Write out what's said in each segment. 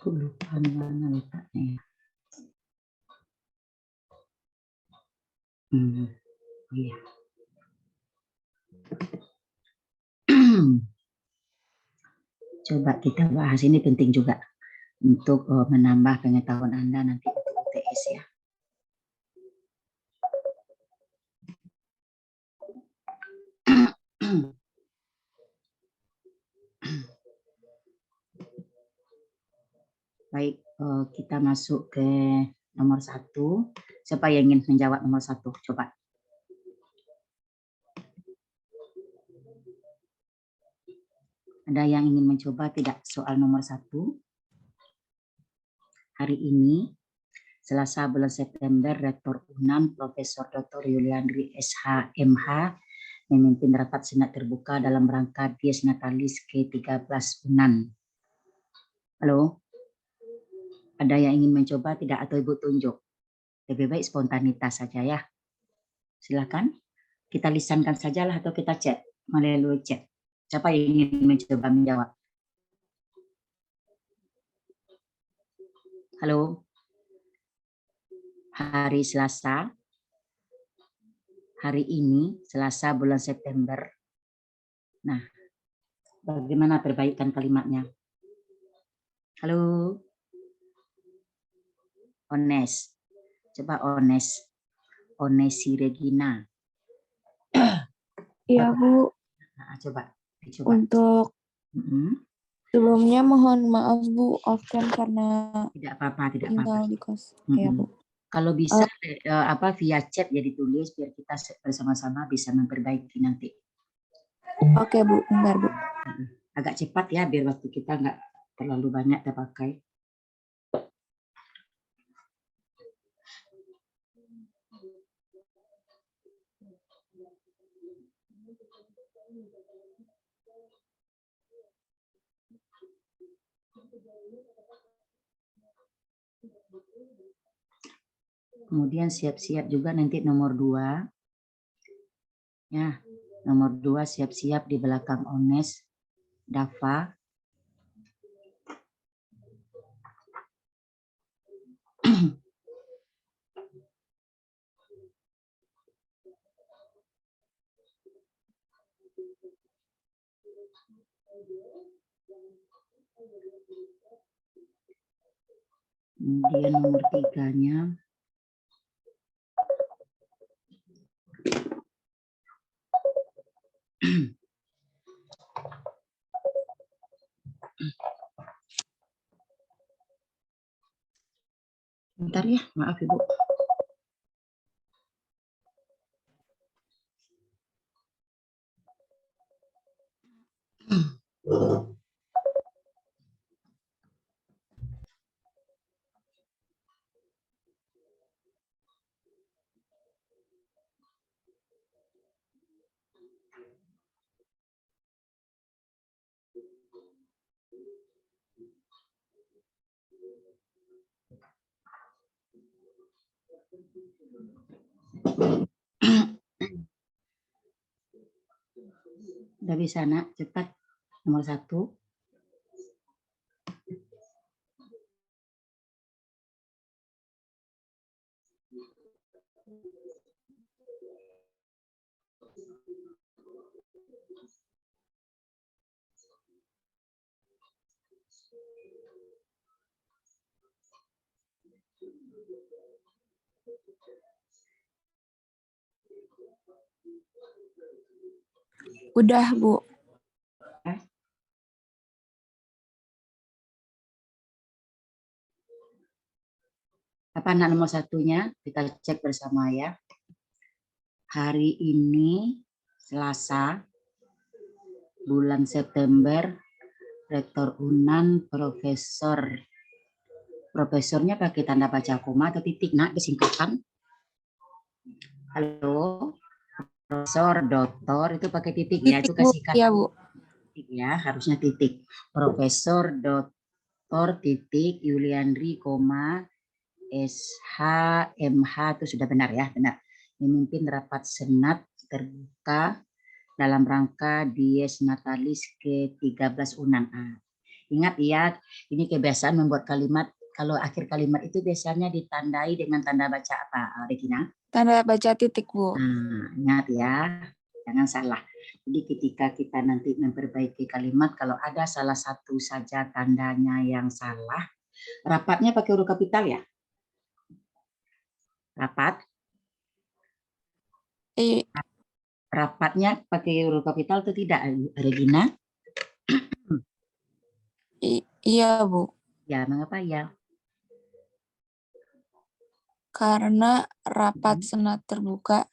Lupa mana letaknya ya. Iya. Coba kita bahas, ini penting juga untuk menambah pengetahuan Anda nanti untuk UTS ya. Baik, kita masuk ke nomor 1. Siapa yang ingin menjawab nomor 1? Coba. Ada yang ingin mencoba tidak soal nomor 1? Hari ini, Selasa bulan September, Rektor UNAN Profesor Dr. Yuliandri SH MH memimpin rapat senat terbuka dalam rangka Dies Natalis ke-13 UNAN. Halo? Ada yang ingin mencoba tidak atau Ibu tunjuk? Lebih baik spontanitas saja ya. Silakan. Kita lisankan sajalah atau kita chat melalui chat. Siapa yang ingin mencoba menjawab? Halo? Hari Selasa. Hari ini, Selasa bulan September. Nah, bagaimana perbaikan kalimatnya? Halo? Ones. Coba Ones. Onesi Regina. Iya, Bu. Nah, coba. Untuk sebelumnya mohon maaf Bu, offline karena tidak apa-apa, tinggal di kos. Ya, Bu. Kalau bisa via chat jadi tulis biar kita bersama-sama bisa memperbaiki nanti. Oke, Bu. Bentar, Bu. Agak cepat ya biar waktu kita nggak terlalu banyak terpakai. Kemudian siap-siap juga nanti nomor 2. Ya, nomor 2 siap-siap di belakang Ones, Dava. Kemudian nomor 3-nya. Bentar ya, maaf Ibu. Udah bisa nak, cepat nomor 1. Udah, Bu. Apa nak nomor 1-nya? Kita cek bersama ya. Hari ini Selasa bulan September, Rektor UNAN Profesornya pakai tanda baca koma atau titik nak disingkatkan? Halo, Profesor, Doktor itu pakai titik ya, itu kasih kata. Iya, Bu. Titik ya, harusnya titik. Profesor, Doktor, titik, Yuliandri, koma, SH, MH itu sudah benar ya, benar. Memimpin rapat senat terbuka dalam rangka Dies Natalis ke-13 UNAN. Ingat ya, ini kebiasaan membuat kalimat. Kalau akhir kalimat itu biasanya ditandai dengan tanda baca apa, Regina? Tanda baca titik, Bu. Nah, ingat ya, jangan salah. Jadi ketika kita nanti memperbaiki kalimat, kalau ada salah satu saja tandanya yang salah, rapatnya pakai huruf kapital ya? Rapat? Rapatnya pakai huruf kapital atau tidak, Regina? Iya, Bu. Ya, mengapa ya? Karena rapat senat terbuka,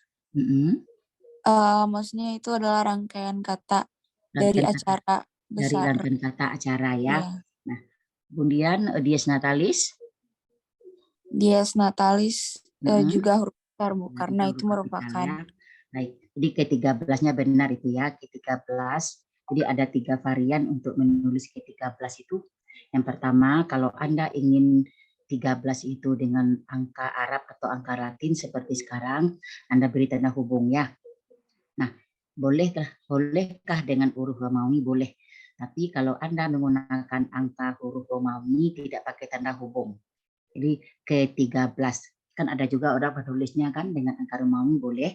maksudnya itu adalah rangkaian kata dari acara dari besar. rangkaian kata acara ya. Iya. Nah, kemudian dies natalis. Dies natalis juga huruf besar, Bu, karena itu merupakan. Ya. Baik, jadi ke-13-nya benar itu ya, ke-13. Jadi ada 3 varian untuk menulis ke-13 itu. Yang pertama, kalau Anda ingin 13 itu dengan angka Arab atau angka Latin seperti sekarang, Anda beri tanda hubung ya. Nah, bolehkah dengan huruf Romawi? Boleh. Tapi kalau Anda menggunakan angka huruf Romawi tidak pakai tanda hubung. Jadi ke-13. Kan ada juga orang menulisnya kan dengan angka Romawi boleh,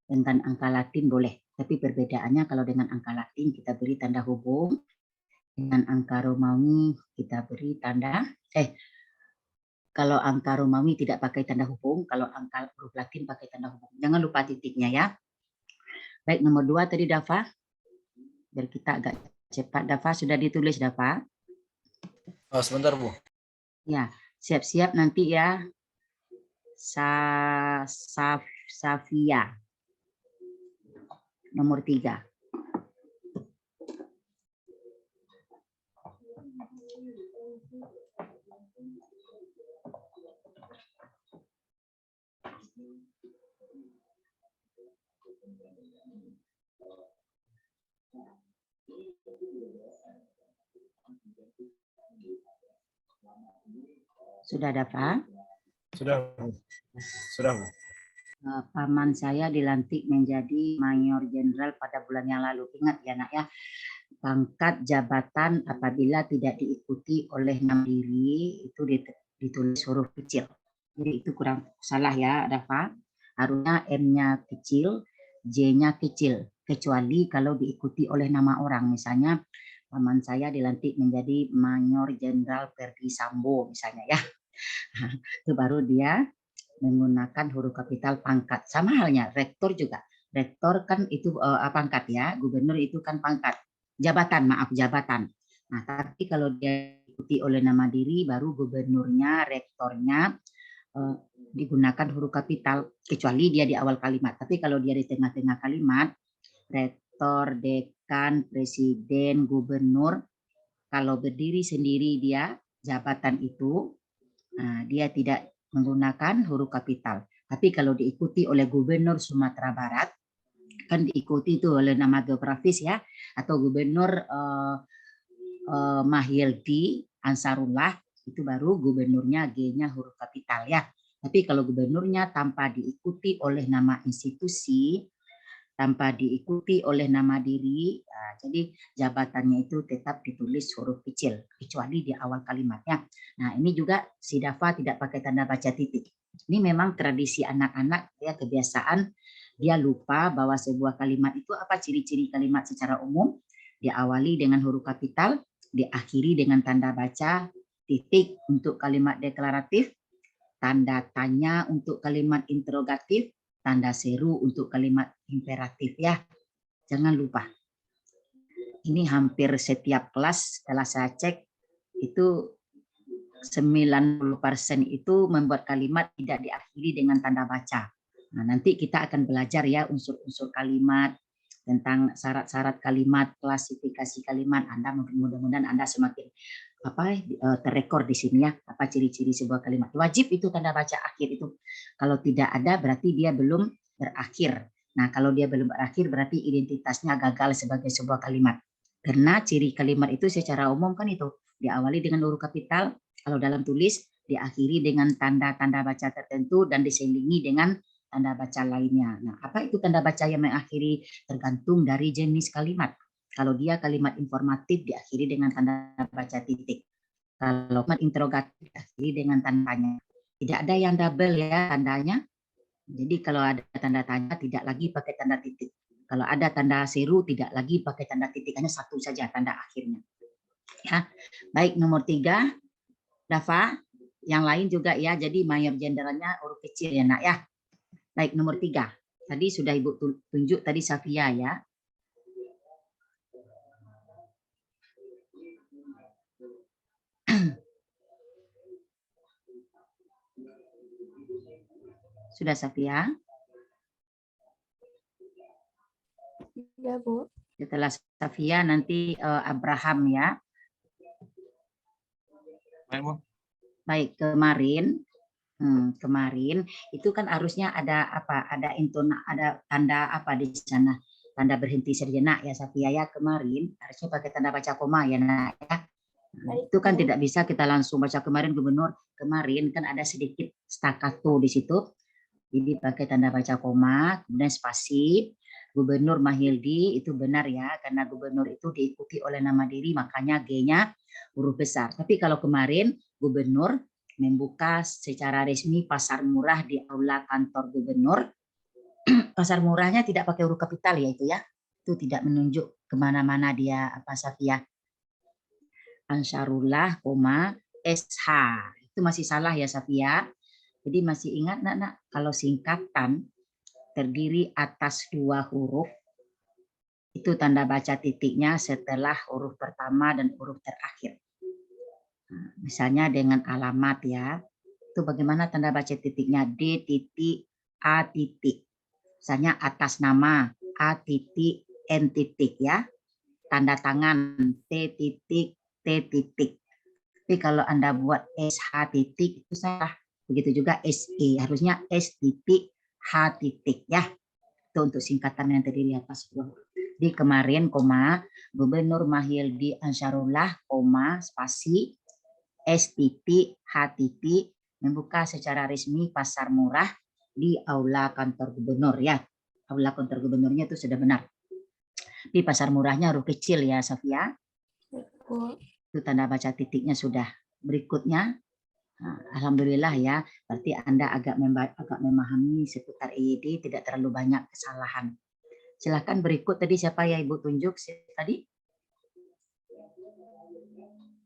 dengan angka Latin boleh. Tapi perbedaannya kalau dengan angka Latin kita beri tanda hubung, dengan angka Romawi kita beri tanda, kalau angka Romawi tidak pakai tanda hubung, kalau angka huruf Latin pakai tanda hubung. Jangan lupa titiknya ya. Baik, nomor 2 tadi Dava. Biar kita agak cepat. Dava, sudah ditulis Dava? Oh, sebentar, Bu. Ya, siap-siap nanti ya. Safia. Nomor 3. Sudah ada, Pak? Sudah, Bu. Sudah, Bu. Paman saya dilantik menjadi mayor jenderal pada bulan yang lalu. Ingat ya, Nak ya. Pangkat jabatan apabila tidak diikuti oleh nama diri itu ditulis huruf kecil. Jadi itu kurang salah ya, Dava. Harusnya M-nya kecil, J-nya kecil. Kecuali kalau diikuti oleh nama orang. Misalnya, paman saya dilantik menjadi mayor jenderal Ferdi Sambo misalnya ya. Itu baru dia menggunakan huruf kapital pangkat. Sama halnya rektor juga. Rektor kan itu pangkat ya, gubernur itu kan pangkat. Jabatan, maaf, jabatan. Nah, tapi kalau dia diikuti oleh nama diri, baru gubernurnya, rektornya digunakan huruf kapital, kecuali dia di awal kalimat. Tapi kalau dia di tengah-tengah kalimat, rektor, dekan, presiden, gubernur, kalau berdiri sendiri dia, jabatan itu, dia tidak menggunakan huruf kapital. Tapi kalau diikuti oleh gubernur Sumatera Barat, kan diikuti itu oleh nama geografis ya, atau gubernur Mahyildi Ansarullah, itu baru gubernurnya G-nya huruf kapital ya. Tapi kalau gubernurnya tanpa diikuti oleh nama institusi, tanpa diikuti oleh nama diri, jadi jabatannya itu tetap ditulis huruf kecil, kecuali di awal kalimatnya. Nah, ini juga si Dava tidak pakai tanda baca titik. Ini memang tradisi anak-anak ya, kebiasaan dia lupa bahwa sebuah kalimat itu apa ciri-ciri kalimat secara umum, diawali dengan huruf kapital, diakhiri dengan tanda baca, titik untuk kalimat deklaratif, tanda tanya untuk kalimat interrogatif, tanda seru untuk kalimat imperatif ya. Jangan lupa. Ini hampir setiap kelas setelah saya cek itu 90% itu membuat kalimat tidak diakhiri dengan tanda baca. Nah, nanti kita akan belajar ya unsur-unsur kalimat, tentang syarat-syarat kalimat, klasifikasi kalimat. Anda mudah-mudahan Anda semakin terrekor di sini ya, apa ciri-ciri sebuah kalimat. Wajib itu tanda baca akhir itu. Kalau tidak ada berarti dia belum berakhir. Nah, kalau dia belum berakhir berarti identitasnya gagal sebagai sebuah kalimat. Karena ciri kalimat itu secara umum kan itu diawali dengan huruf kapital, kalau dalam tulis diakhiri dengan tanda-tanda baca tertentu dan diselingi dengan tanda baca lainnya. Nah, apa itu tanda baca yang mengakhiri? Tergantung dari jenis kalimat. Kalau dia kalimat informatif diakhiri dengan tanda baca titik. Kalau kalimat interrogatif diakhiri dengan tanda tanya. Tidak ada yang double ya tandanya. Jadi kalau ada tanda tanya tidak lagi pakai tanda titik. Kalau ada tanda seru tidak lagi pakai tanda titik, hanya satu saja tanda akhirnya. Ya, baik nomor 3, Dava. Yang lain juga ya. Jadi mayor gendernya huruf kecil ya nak ya. Baik nomor 3. Tadi sudah Ibu tunjuk tadi Safia ya. Sudah Safia? Ya, Bu. Setelah Safia nanti Abraham ya. Baik, Bu. Baik, kemarin itu kan harusnya ada apa? Ada tanda apa di sana? Tanda berhenti sejenak ya Safia ya. Kemarin harusnya pakai tanda baca koma ya nak ya. Itu kan tidak bisa kita langsung baca kemarin gubernur. Kemarin kan ada sedikit staccato di situ. Jadi pakai tanda baca koma, kemudian spasi. Gubernur Mahildi itu benar ya, karena gubernur itu diikuti oleh nama diri, makanya G-nya huruf besar. Tapi kalau kemarin gubernur membuka secara resmi pasar murah di aula kantor gubernur, pasar murahnya tidak pakai huruf kapital ya itu ya. Itu tidak menunjuk kemana-mana dia apa Safia. Ansarullah, SH. Itu masih salah ya Safia. Jadi masih ingat nak kalau singkatan terdiri atas 2 huruf, itu tanda baca titiknya setelah huruf pertama dan huruf terakhir. Nah, misalnya dengan alamat ya, itu bagaimana tanda baca titiknya? D titik A titik. Misalnya atas nama A titik N titik ya. Tanda tangan T titik T titik. Tapi kalau Anda buat SH titik itu salah. Begitu juga SE, harusnya S titik H titik ya. Itu untuk singkatan yang terdiri atas 2 huruf. Di kemarin, Gubernur Mahildi Ansarullah, spasi, S titik, H titik, membuka secara resmi pasar murah di aula kantor gubernur ya. Aula kantor gubernurnya itu sudah benar. Tapi pasar murahnya huruf kecil ya, Safia. Itu tanda baca titiknya sudah. Berikutnya, nah, alhamdulillah ya, berarti Anda agak memahami seputar EYD, tidak terlalu banyak kesalahan. Silakan berikut tadi siapa ya Ibu tunjuk tadi?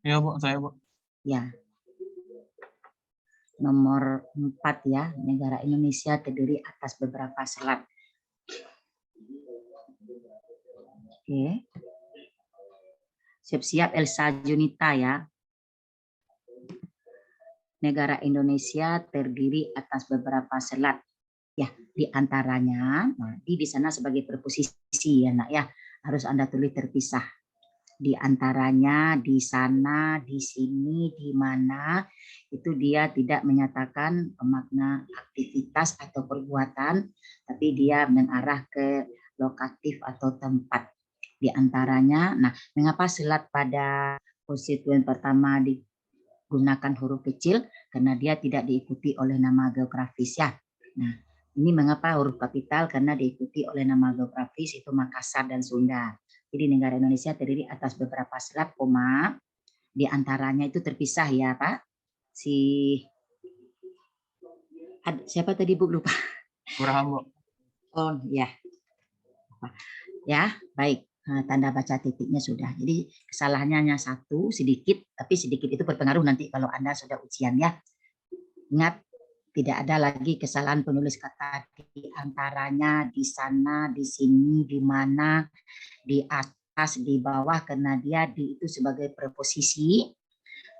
Iya, Bu, saya, Bu. Ya. Nomor 4 ya, negara Indonesia terdiri atas beberapa selat. Oke. Siap-siap Elsa Junita ya. Negara Indonesia terdiri atas beberapa selat. Ya, di antaranya, nah, di sana sebagai preposisi ya nak ya, harus Anda tulis terpisah. Di antaranya, di sana, di sini, di mana, itu dia tidak menyatakan makna aktivitas atau perbuatan, tapi dia mengarah ke lokatif atau tempat. Di antaranya, nah, mengapa selat pada konstituen pertama digunakan huruf kecil? Karena dia tidak diikuti oleh nama geografis ya. Nah, ini mengapa huruf kapital? Karena diikuti oleh nama geografis itu Makassar dan Sunda. Jadi negara Indonesia terdiri atas beberapa selat, di antaranya itu terpisah ya Pak. Siapa tadi Bu lupa? Abraham, Bu. Oh ya, ya baik. Nah, tanda baca titiknya sudah. Jadi kesalahannya hanya 1 sedikit, tapi sedikit itu berpengaruh nanti kalau Anda sudah ujian ya. Ingat, tidak ada lagi kesalahan penulis kata di antaranya, di sana, di sini, di mana, di atas, di bawah, karena dia di itu sebagai preposisi.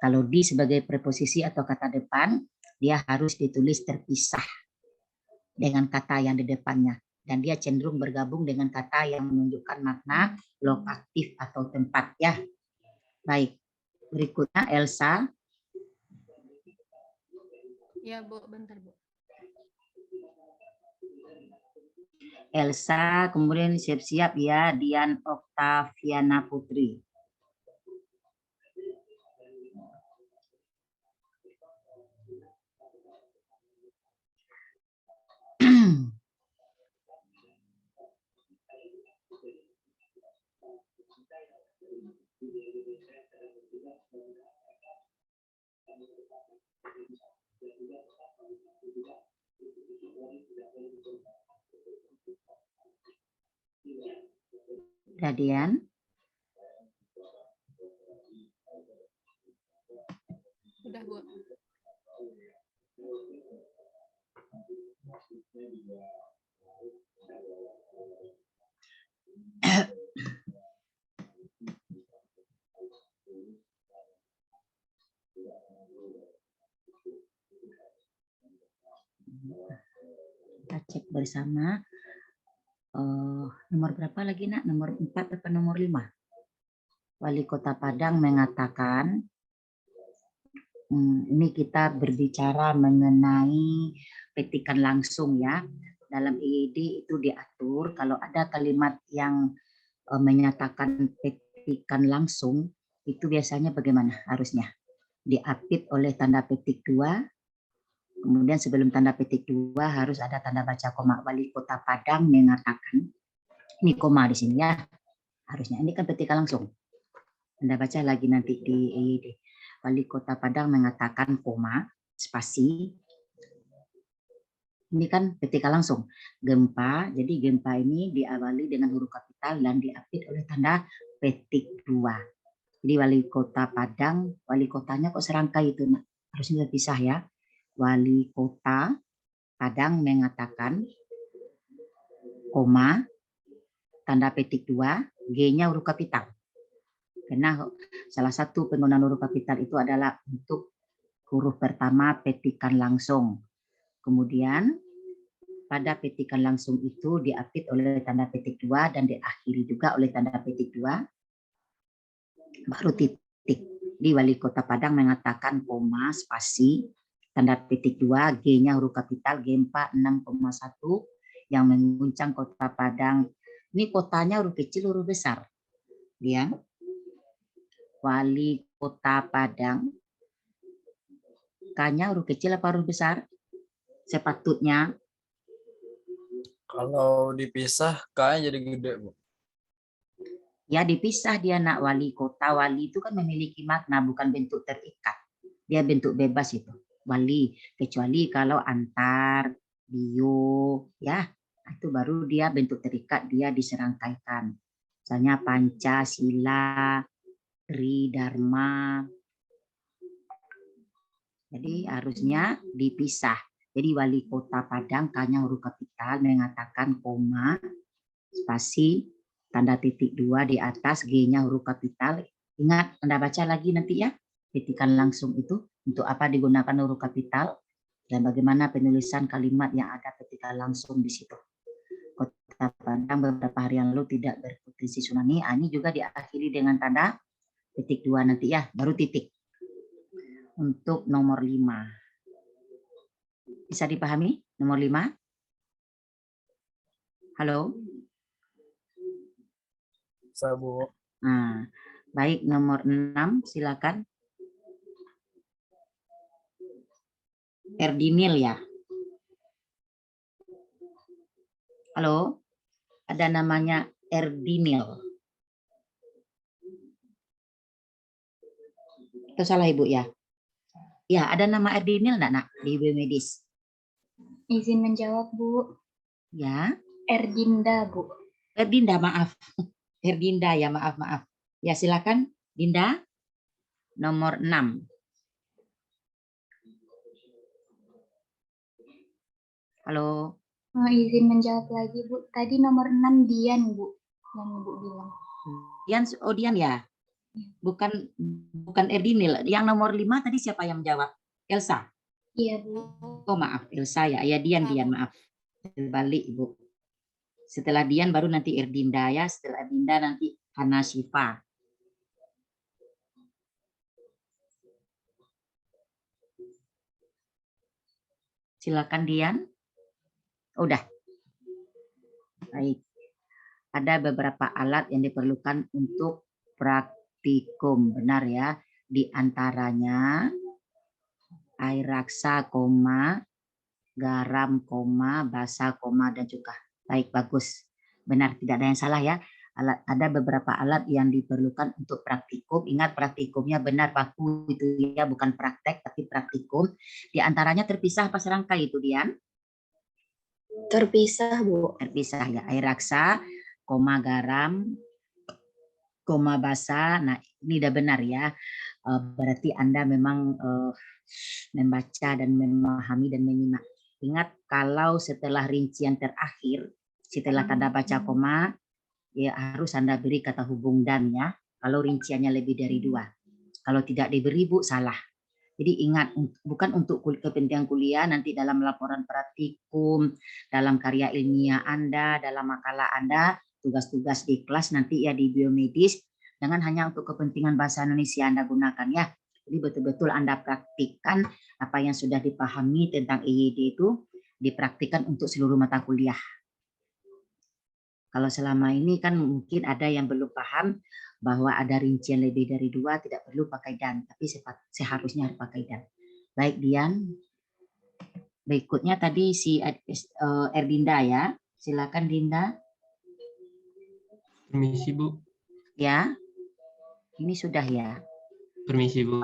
Kalau di sebagai preposisi atau kata depan, dia harus ditulis terpisah dengan kata yang di depannya. Dan dia cenderung bergabung dengan kata yang menunjukkan makna lokatif atau tempat ya. Baik, berikutnya Elsa. Ya, Bu, bentar, Bu. Elsa, kemudian siap-siap ya Dian Oktaviana Putri. Udah, Dian? Udah, Bu. Kita cek bersama. Nomor berapa lagi, Nak? Nomor 4 atau nomor 5? Wali Kota Padang mengatakan, ini kita berbicara mengenai petikan langsung ya. Dalam IED itu diatur kalau ada kalimat yang menyatakan petikan langsung, itu biasanya bagaimana harusnya? Diapit oleh tanda petik 2, kemudian sebelum tanda petik 2 harus ada tanda baca koma. Wali Kota Padang mengatakan, ini koma di sini ya, harusnya ini kan petikan langsung. Anda baca lagi nanti di IED. Wali Kota Padang mengatakan koma, spasi. Ini kan petikan langsung. Gempa, jadi gempa ini diawali dengan huruf kapital dan diapit oleh tanda petik 2. Jadi Wali Kota Padang, wali kotanya kok serangkai itu, Nak? Harusnya terpisah ya. Wali Kota Padang mengatakan koma, tanda petik 2, G-nya huruf kapital. Karena salah satu penggunaan huruf kapital itu adalah untuk huruf pertama petikan langsung. Kemudian pada petikan langsung itu diapit oleh tanda petik 2 dan diakhiri juga oleh tanda petik 2, baru titik. Di Wali Kota Padang mengatakan koma, spasi, tanda petik 2, G-nya huruf kapital, gempa 6,1 yang mengguncang Kota Padang. Ini kotanya huruf kecil, huruf besar. Dia Wali Kota Padang, K-nya huruf kecil apa huruf besar? Sepatutnya. Kalau dipisah, K-nya jadi gede, Bu. Ya dipisah dia, Nak. Wali kota, wali itu kan memiliki makna, bukan bentuk terikat. Dia bentuk bebas itu, wali. Kecuali kalau antar, bio, ya itu baru dia bentuk terikat, dia diserangkaikan. Misalnya Pancasila, Tridharma. Jadi harusnya dipisah. Jadi Wali Kota Padang, K-nya huruf kapital, mengatakan koma, spasi, tanda titik 2 di atas, G-nya huruf kapital. Ingat, Anda baca lagi nanti ya, petikan langsung itu untuk apa digunakan huruf kapital dan bagaimana penulisan kalimat yang ada petikan langsung di situ. Kota Padang beberapa hari yang lalu tidak berpotensi tsunami. Ini juga diakhiri dengan tanda petik 2 nanti ya, baru titik. Untuk nomor 5. Bisa dipahami nomor 5? Halo? Bisa, Bu. Nah, baik, nomor 6 silakan. Erdinil ya. Halo? Ada namanya Erdinil. Itu salah Ibu ya? Ya, ada nama Erdinil enggak, Nak, di biomedis? Izin menjawab, Bu. Ya. Erdinda, Bu. Erdinda, maaf. Erdinda ya, maaf. Ya, silakan Dinda. Nomor 6. Halo. Izin menjawab lagi, Bu. Tadi nomor 6 Dian, Bu. Yang Ibu bilang. Dian ya? Bukan Erdinil. Yang nomor 5 tadi siapa yang menjawab? Elsa? Iya, Bu. Oh, maaf. Elsa ya. Ya, Dian, maaf. Terbalik, Ibu. Setelah Dian baru nanti Erdinda ya. Setelah Erdinda nanti Hana Syifa. Silakan Dian. Udah. Baik. Ada beberapa alat yang diperlukan untuk praktikum, benar ya. Di antaranya air raksa, garam, basa, dan cuka. Baik, bagus. Benar, tidak ada yang salah ya. Ada beberapa alat yang diperlukan untuk praktikum. Ingat, praktikumnya benar baku itu ya, bukan praktek tapi praktikum. Di antaranya terpisah apa serangkai itu, Dian? Terpisah, Bu. Terpisah ya. Air raksa, garam, koma bahasa. Nah, ini udah benar ya. Berarti Anda memang membaca dan memahami dan menyimak. Ingat, kalau setelah rincian terakhir, setelah tanda baca koma, ya harus Anda beri kata hubung dan ya. Kalau rinciannya lebih dari 2. Kalau tidak diberi, Bu, salah. Jadi ingat, bukan untuk kepentingan kuliah, nanti dalam laporan praktikum, dalam karya ilmiah Anda, dalam makalah Anda, tugas-tugas di kelas nanti ya di biomedis, jangan hanya untuk kepentingan bahasa Indonesia Anda gunakan ya. Jadi betul-betul Anda praktikkan apa yang sudah dipahami tentang EYD itu, dipraktikkan untuk seluruh mata kuliah. Kalau selama ini kan mungkin ada yang belum paham bahwa ada rincian lebih dari 2 tidak perlu pakai dan, tapi seharusnya harus pakai dan. Baik Dian. Berikutnya tadi si Erdinda ya. Silakan Dinda. Permisi Bu. Ya. Ini sudah ya. Permisi Bu.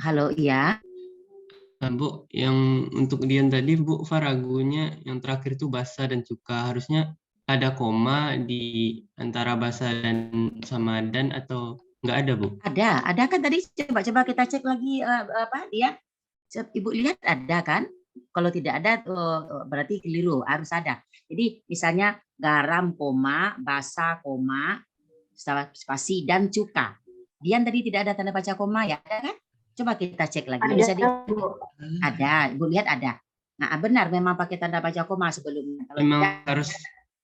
Halo, iya. Nah, Bu, yang untuk Dian tadi Bu, ragunya yang terakhir itu basa dan cuka. Harusnya ada koma di antara basa dan sama dan atau nggak ada Bu? Ada kan tadi, coba kita cek lagi apa dia. Ibu lihat ada kan? Kalau tidak ada berarti keliru, harus ada. Jadi misalnya garam koma, basa koma, spasi dan cuka. Dian tadi tidak ada tanda baca koma ya, ada kan? Coba kita cek lagi. Bisa ada, Ibu lihat ada. Nah benar memang pakai tanda baca koma sebelumnya. Kalau memang tidak, harus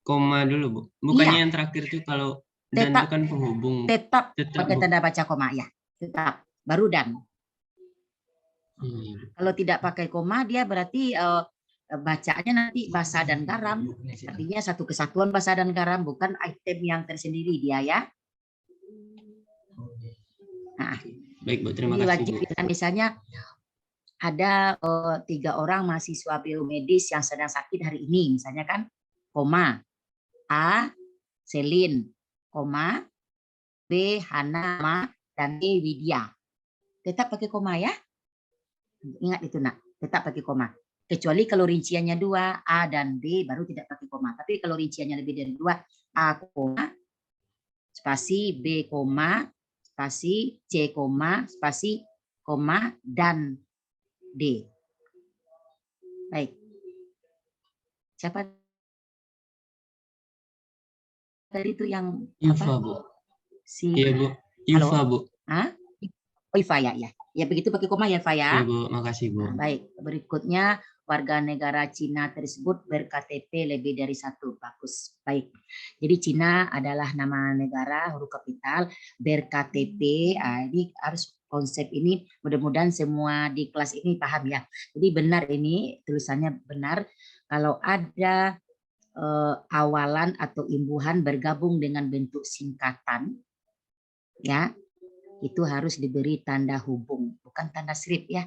koma dulu Bu. Bukannya iya. yang terakhir itu kalau dan itu kan penghubung. Tetap pakai Bu. tanda baca koma ya. Tetap baru dan. Kalau tidak pakai koma dia berarti bacaannya nanti basa dan garam. Artinya satu kesatuan basa dan garam, bukan item yang tersendiri dia ya. Nah, baik Bu, terima ini kasih wajib, Bu. misalnya ada 3 orang mahasiswa biomedis yang sedang sakit hari ini, misalnya kan, koma, A, Selin, koma, B, Hana, dan E, Widya. Tetap pakai koma ya. Ingat itu nak, tetap pakai koma. Kecuali kalau rinciannya 2, A dan B baru tidak pakai koma. Tapi kalau rinciannya lebih dari 2, A koma, spasi B koma, spasi C koma, spasi koma, dan D. Baik. Siapa tadi itu yang Yufa apa? Bu. Si Iya Bu. Yufa Bu. Hah? Oh, Iva ya, ya. Ya begitu pakai koma ya, Iva ya. Iya Bu, makasih Bu. Nah, baik, berikutnya warga negara Cina tersebut berKTP lebih dari 1. Bagus, baik. Jadi Cina adalah nama negara, huruf kapital, berKTP. Ini harus konsep ini, mudah-mudahan semua di kelas ini paham ya. Jadi benar ini, tulisannya benar. Kalau ada awalan atau imbuhan bergabung dengan bentuk singkatan, ya, itu harus diberi tanda hubung, bukan tanda serif ya.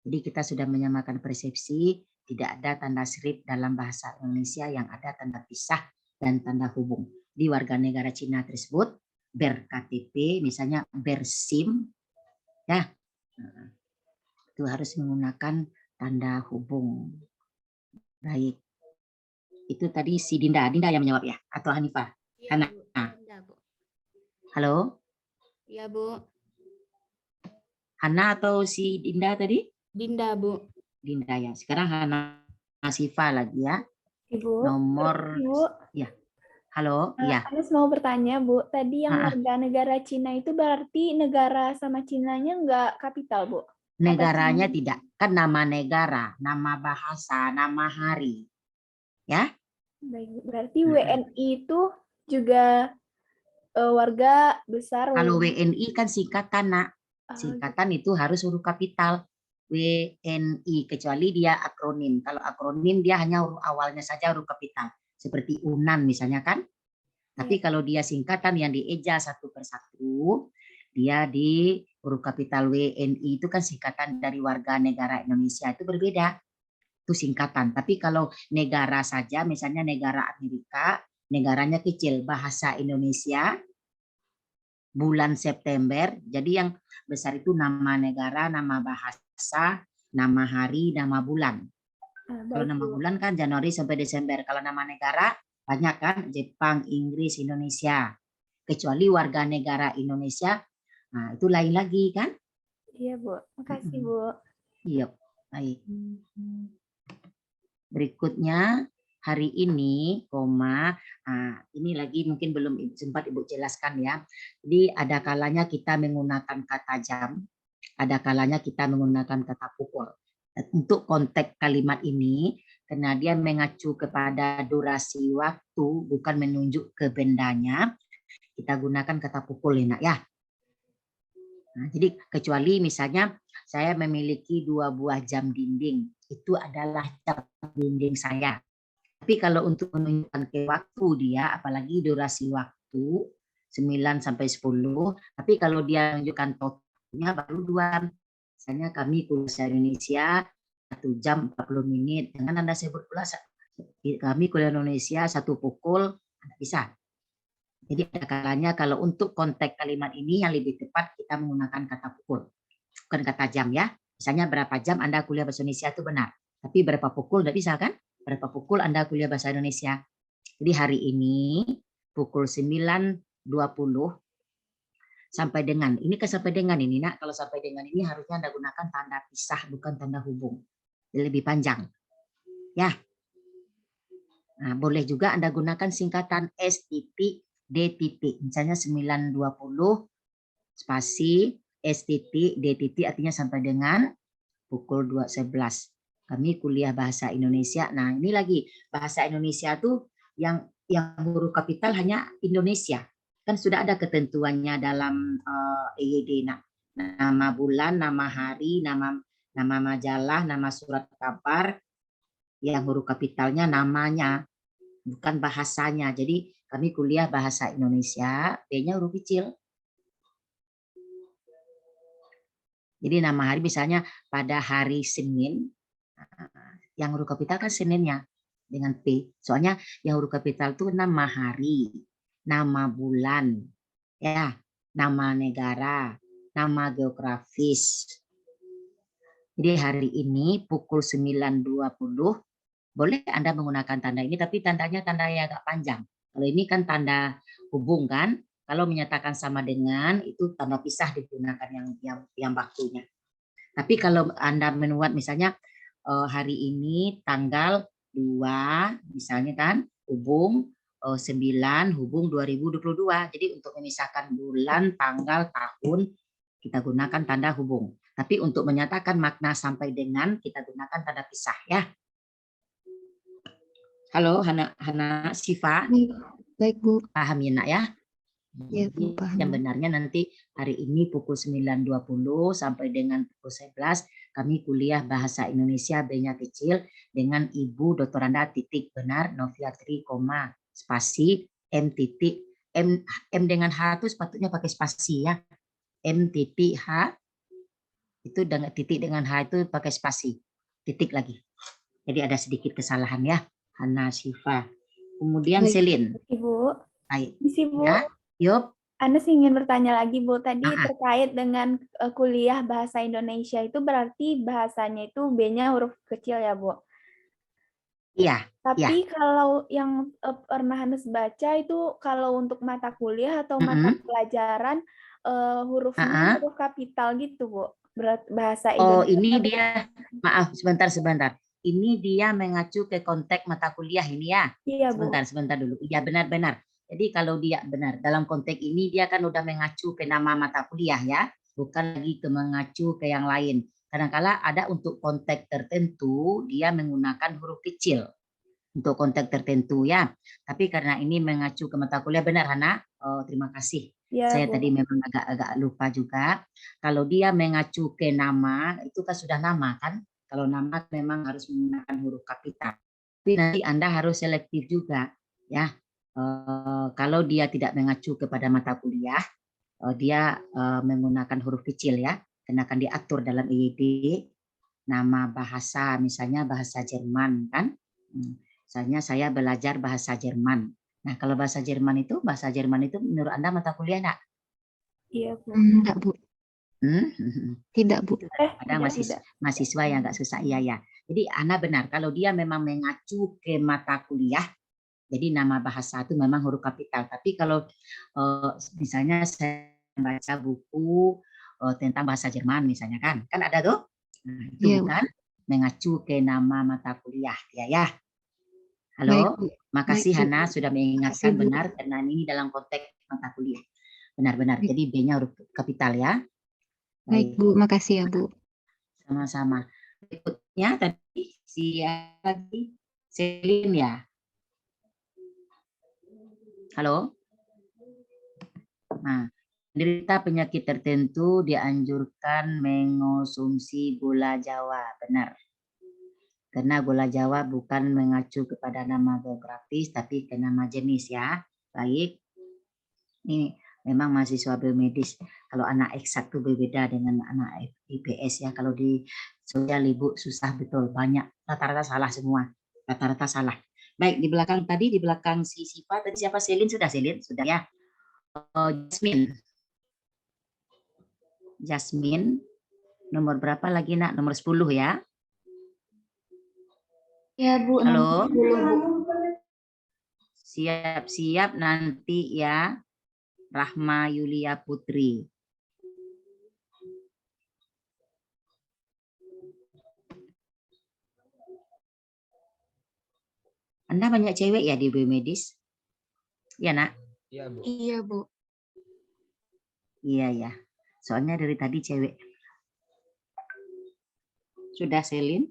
Jadi kita sudah menyamakan persepsi, tidak ada tanda serif dalam bahasa Indonesia, yang ada tanda pisah dan tanda hubung. Di warga negara Cina tersebut berKTP, misalnya berSIM, ya, itu harus menggunakan tanda hubung. Baik, itu tadi si Dinda yang menjawab ya, atau Hanifah? Iya, Bu. Hana. Dinda, Bu. Halo, Iya, Bu. Hana atau si Dinda tadi? Dinda, Bu. Dinda ya. Sekarang Hana Siva lagi ya. Ibu, Nomor Ibu, ya. Halo, ya. Anis mau bertanya, Bu. Tadi yang warga negara Cina itu berarti negara sama Cinanya nggak kapital, Bu? Negaranya tidak. Kan nama negara, nama bahasa, nama hari. Ya. Baik, berarti WNI itu juga warga besar. Kalau WNI kan singkatan, Nak. Singkatan itu harus huruf kapital. WNI, kecuali dia akronim. Kalau akronim dia hanya huruf awalnya saja huruf kapital. Seperti UNAN misalnya kan. Tapi kalau dia singkatan yang dieja satu persatu, dia di huruf kapital WNI itu kan singkatan dari warga negara Indonesia, itu berbeda. Itu singkatan. Tapi kalau negara saja, misalnya negara Amerika, negaranya kecil, bahasa Indonesia, bulan September, jadi yang besar itu nama negara, nama bahasa, nama hari, nama bulan. Kalau nama bulan kan Januari sampai Desember. Kalau nama negara banyak kan, Jepang, Inggris, Indonesia. kecuali warga negara Indonesia. Nah, itu lain lagi kan? Iya, Bu. Makasih, Bu. Iya, baik. Berikutnya hari ini, ini lagi mungkin belum sempat Ibu jelaskan ya. Jadi ada kalanya kita menggunakan kata jam, ada kalanya kita menggunakan kata pukul. Untuk konteks kalimat ini, karena dia mengacu kepada durasi waktu, bukan menunjuk ke bendanya, kita gunakan kata pukul ya, Nak, ya. Nah, jadi kecuali misalnya saya memiliki 2 buah jam dinding, itu adalah jam dinding saya. Tapi kalau untuk menunjukkan ke waktu dia, apalagi durasi waktu 9 sampai 10, tapi kalau dia menunjukkan totalnya baru 2. Misalnya kami kuliah bahasa Indonesia 1 jam 40 menit, jangan Anda sebut pula kami kuliah Indonesia 1 pukul, Anda bisa. Jadi ada kalanya kalau untuk konteks kalimat ini yang lebih tepat kita menggunakan kata pukul, bukan kata jam ya. Misalnya berapa jam Anda kuliah bahasa Indonesia itu benar, tapi berapa pukul nggak bisa kan? Berapa pukul Anda kuliah bahasa Indonesia. Jadi hari ini pukul 9.20 sampai dengan, ini ke sampai dengan ini Nak, kalau sampai dengan ini harusnya Anda gunakan tanda pisah bukan tanda hubung. Lebih panjang. Ya. Nah, boleh juga Anda gunakan singkatan S titik D titik. Misalnya 9.20 spasi S titik D titik artinya sampai dengan pukul 2.11. Kami kuliah bahasa Indonesia. Nah, ini lagi bahasa Indonesia tuh yang huruf kapital hanya Indonesia. Kan sudah ada ketentuannya dalam EYD. Nah, nama bulan, nama hari, nama majalah, nama surat kabar, yang huruf kapitalnya namanya, bukan bahasanya. Jadi kami kuliah bahasa Indonesia, B-nya huruf kecil. Jadi nama hari misalnya pada hari Senin, yang huruf kapital kan Seninnya dengan P. Soalnya yang huruf kapital itu nama hari, nama bulan, ya, nama negara, nama geografis. Jadi hari ini pukul 9.20 boleh Anda menggunakan tanda ini, tapi tandanya tanda yang agak panjang. Kalau ini kan tanda hubung kan. Kalau menyatakan sama dengan itu tanda pisah digunakan yang waktunya. Tapi kalau Anda menuat misalnya hari ini tanggal 2 misalnya kan hubung 9 hubung 2022. Jadi untuk memisahkan bulan, tanggal, tahun kita gunakan tanda hubung. Tapi untuk menyatakan makna sampai dengan kita gunakan tanda pisah ya. Halo Hana Siva. Baik Bu. Paham ya Nak ya? Ya Bu, paham. Yang benarnya nanti hari ini pukul 9.20 sampai dengan pukul 11 kami kuliah bahasa Indonesia B-nya kecil dengan Ibu Dr. Anda titik benar Noviatri koma spasi M titik M dengan H itu sepatutnya pakai spasi ya. M titik H itu dengan titik dengan H itu pakai spasi. Titik lagi. Jadi ada sedikit kesalahan ya. Hana Siva. Kemudian Selin. Ibu. Baik. Ibu. Ya. Yup. Anda ingin bertanya lagi Bu, tadi terkait dengan kuliah bahasa Indonesia itu berarti bahasanya itu B-nya huruf kecil ya Bu? Iya. Tapi kalau yang pernah Hannes baca itu kalau untuk mata kuliah atau mata pelajaran hurufnya huruf kapital gitu Bu, bahasa Indonesia. Oh ini dia, maaf sebentar. Ini dia mengacu ke konteks mata kuliah ini ya. Iya Bu. Sebentar dulu. Iya benar. Jadi kalau dia benar dalam konteks ini dia kan udah mengacu ke nama mata kuliah ya, bukan lagi ke mengacu ke yang lain. Kadang-kala ada untuk konteks tertentu dia menggunakan huruf kecil untuk konteks tertentu ya. Tapi karena ini mengacu ke mata kuliah benar Hana. Oh, terima kasih. Ya, saya Bu. Tadi memang agak lupa juga. Kalau dia mengacu ke nama itu kan sudah nama kan. Kalau nama memang harus menggunakan huruf kapital. Tapi nanti Anda harus selektif juga ya. Kalau dia tidak mengacu kepada mata kuliah, dia menggunakan huruf kecil ya, karena akan diatur dalam EYD nama bahasa, misalnya bahasa Jerman kan, misalnya saya belajar bahasa Jerman. Nah kalau bahasa Jerman itu menurut Anda mata kuliah enggak? Iya Bu. Enggak Bu. Tidak Bu. Ada mahasiswa yang agak susah, iya. Jadi Anda benar, kalau dia memang mengacu ke mata kuliah, Jadi nama bahasa itu memang huruf kapital. Tapi kalau misalnya saya baca buku tentang bahasa Jerman misalnya kan ada tuh. Nah, itu Iya, Bu. bukan mengacu ke nama mata kuliah dia ya. Baik, Halo, Bu. makasih Baik, Bu. Hana sudah mengingatkan Makasih, Bu. benar karena ini dalam konteks mata kuliah. Benar-benar. Baik. Jadi B-nya huruf kapital ya. Baik, Bu. Makasih ya, Bu. Sama-sama. Berikutnya tadi siapa lagi? Selin ya. Halo. Nah, penderita penyakit tertentu dianjurkan mengonsumsi gula Jawa, benar. Karena gula Jawa bukan mengacu kepada nama geografis, tapi ke nama jenis ya. Baik. Ini memang mahasiswa biomedis. Kalau anak eksak itu berbeda dengan anak IPS ya. Kalau di sosial Ibu susah betul, banyak rata-rata salah semua. Rata-rata salah. Baik, di belakang si Siva tadi siapa? Selin sudah ya. Jasmine nomor berapa lagi nak? Nomor 10 ya. Ya Bu, Halo. nomor 10 Bu. Siap-siap nanti ya. Rahma Yulia Putri. Anda banyak cewek ya di biomedis? Iya nak? Iya, Bu. Iya, Bu. Iya ya. Soalnya dari tadi cewek. Sudah Selin?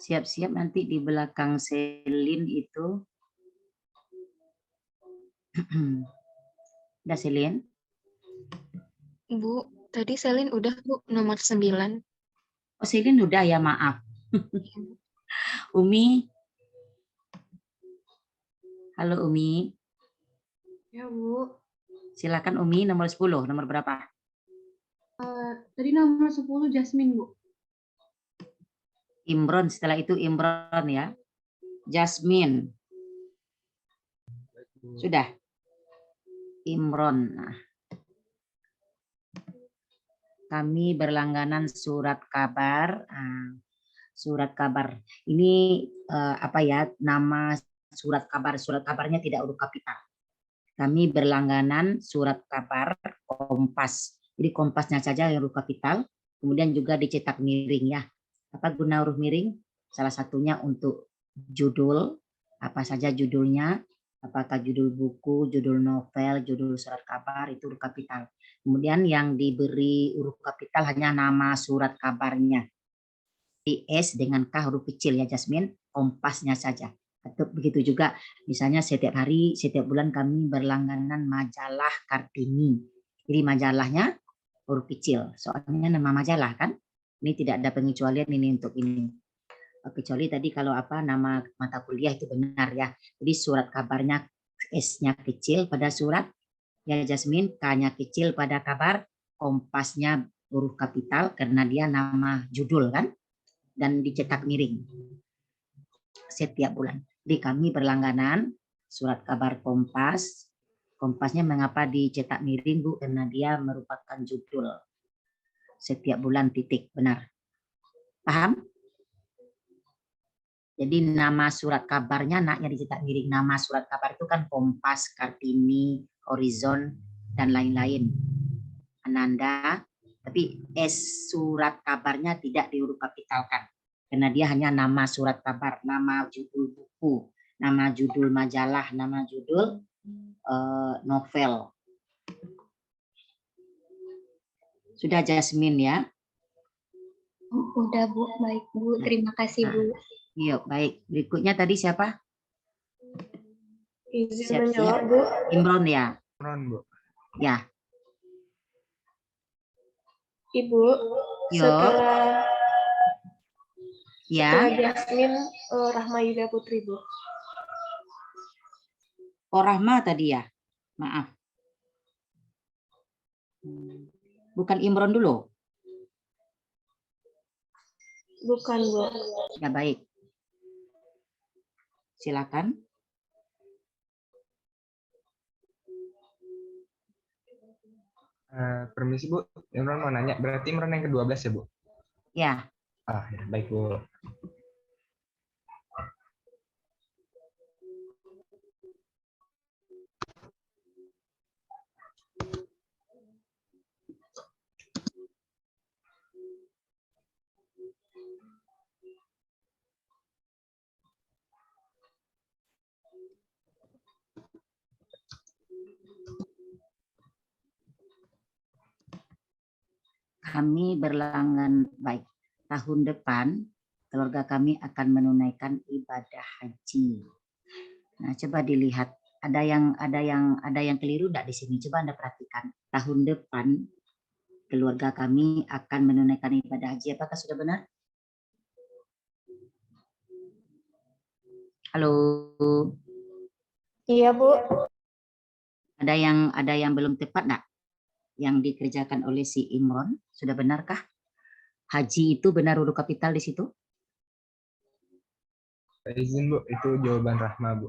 Siap-siap nanti di belakang Selin itu. Udah Selin? Bu, tadi Selin udah, Bu, nomor 9. Oh Selin udah ya, maaf. Umi. Halo Umi. Ya, Bu. Silakan Umi nomor 10. Nomor berapa? Tadi nomor 10 Jasmine, Bu. Imron, setelah itu Imron ya. Jasmine. Sudah. Imron. Nah. Kami berlangganan surat kabar. Surat kabar. Ini apa ya? Nama surat kabar. Surat kabarnya tidak huruf kapital. Kami berlangganan surat kabar Kompas. Jadi Kompasnya saja yang huruf kapital. Kemudian juga dicetak miring ya. Apa guna huruf miring? Salah satunya untuk judul, apa saja judulnya, apakah judul buku, judul novel, judul surat kabar, itu huruf kapital. Kemudian yang diberi huruf kapital hanya nama surat kabarnya. S dengan K huruf kecil ya Jasmine, Kompasnya saja. Atau begitu juga misalnya setiap hari, setiap bulan kami berlangganan majalah Kartini. Jadi majalahnya huruf kecil, soalnya nama majalah kan. Ini tidak ada pengecualian ini untuk ini. Kecuali tadi kalau apa nama mata kuliah itu benar ya. Jadi surat kabarnya S-nya kecil pada surat ya Jasmine, K-nya kecil pada kabar, Kompasnya huruf kapital karena dia nama judul kan, dan dicetak miring setiap bulan. Jadi kami berlangganan surat kabar Kompas. Kompasnya mengapa dicetak miring Bu? Karena dia merupakan judul setiap bulan titik, benar. Paham? Jadi nama surat kabarnya anaknya dicetak miring. Nama surat kabar itu kan Kompas, Kartini, Horizon, dan lain-lain. Ananda, tapi S surat kabarnya tidak dihuruf kapitalkan. Karena dia hanya nama surat kabar, nama judul buku, nama judul majalah, nama judul novel. Sudah Jasmine ya? Udah Bu, baik Bu. Terima kasih Bu. Iya, baik. Berikutnya tadi siapa? Izin menjawab, Bu. Imron ya? Imron, Bu. Ya. Ibu, Yo. setelah Ya. Jasmine, Rahma Yulia Putri, Bu. Oh, Rahma tadi ya? Maaf. Bukan Imron dulu? Bukan, Bu. Ya, baik. Silakan. Permisi Bu, Imron mau nanya, berarti Imron yang ke-12 ya Bu? Ya. Ya, baik Bu. Kami berlangganan, baik. Tahun depan keluarga kami akan menunaikan ibadah haji. Nah, coba dilihat ada yang keliru enggak di sini? Coba Anda perhatikan. Tahun depan keluarga kami akan menunaikan ibadah haji. Apakah sudah benar? Halo. Iya, Bu. Ada yang belum tepat enggak? Yang dikerjakan oleh si Imron, sudah benarkah? Haji itu benar huruf kapital di situ? Izin Bu, itu jawaban Rahma Bu.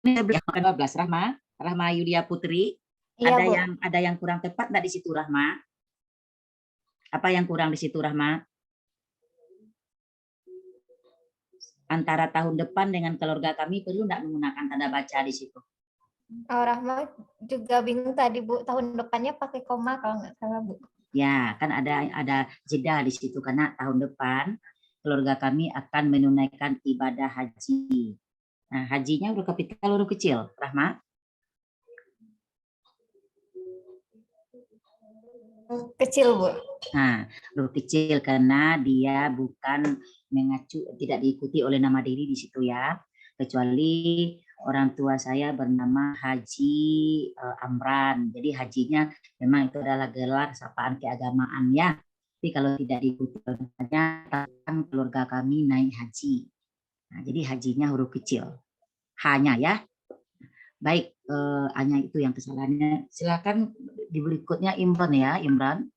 Ini 12 Rahma Yulia Putri. Iya, Bu. Ada yang kurang tepat enggak di situ Rahma? Apa yang kurang di situ Rahma? Antara tahun depan dengan keluarga kami perlu enggak menggunakan tanda baca di situ? Rahma juga bingung tadi Bu, tahun depannya pakai koma kalau nggak salah Bu. Ya, kan ada jeda di situ karena tahun depan keluarga kami akan menunaikan ibadah haji. Nah, hajinya huruf kapital huruf kecil, Rahma? Kecil Bu. Nah, huruf kecil karena dia bukan mengacu, tidak diikuti oleh nama diri di situ ya. Kecuali orang tua saya bernama Haji Amran. Jadi hajinya memang itu adalah gelar sapaan keagamaan ya. Tapi kalau tidak diikuti tentang keluarga kami naik haji. Nah, jadi hajinya huruf kecil. Hanya ya. Baik, hanya itu yang kesalahannya. Silakan di berikutnya Imran ya, Imran.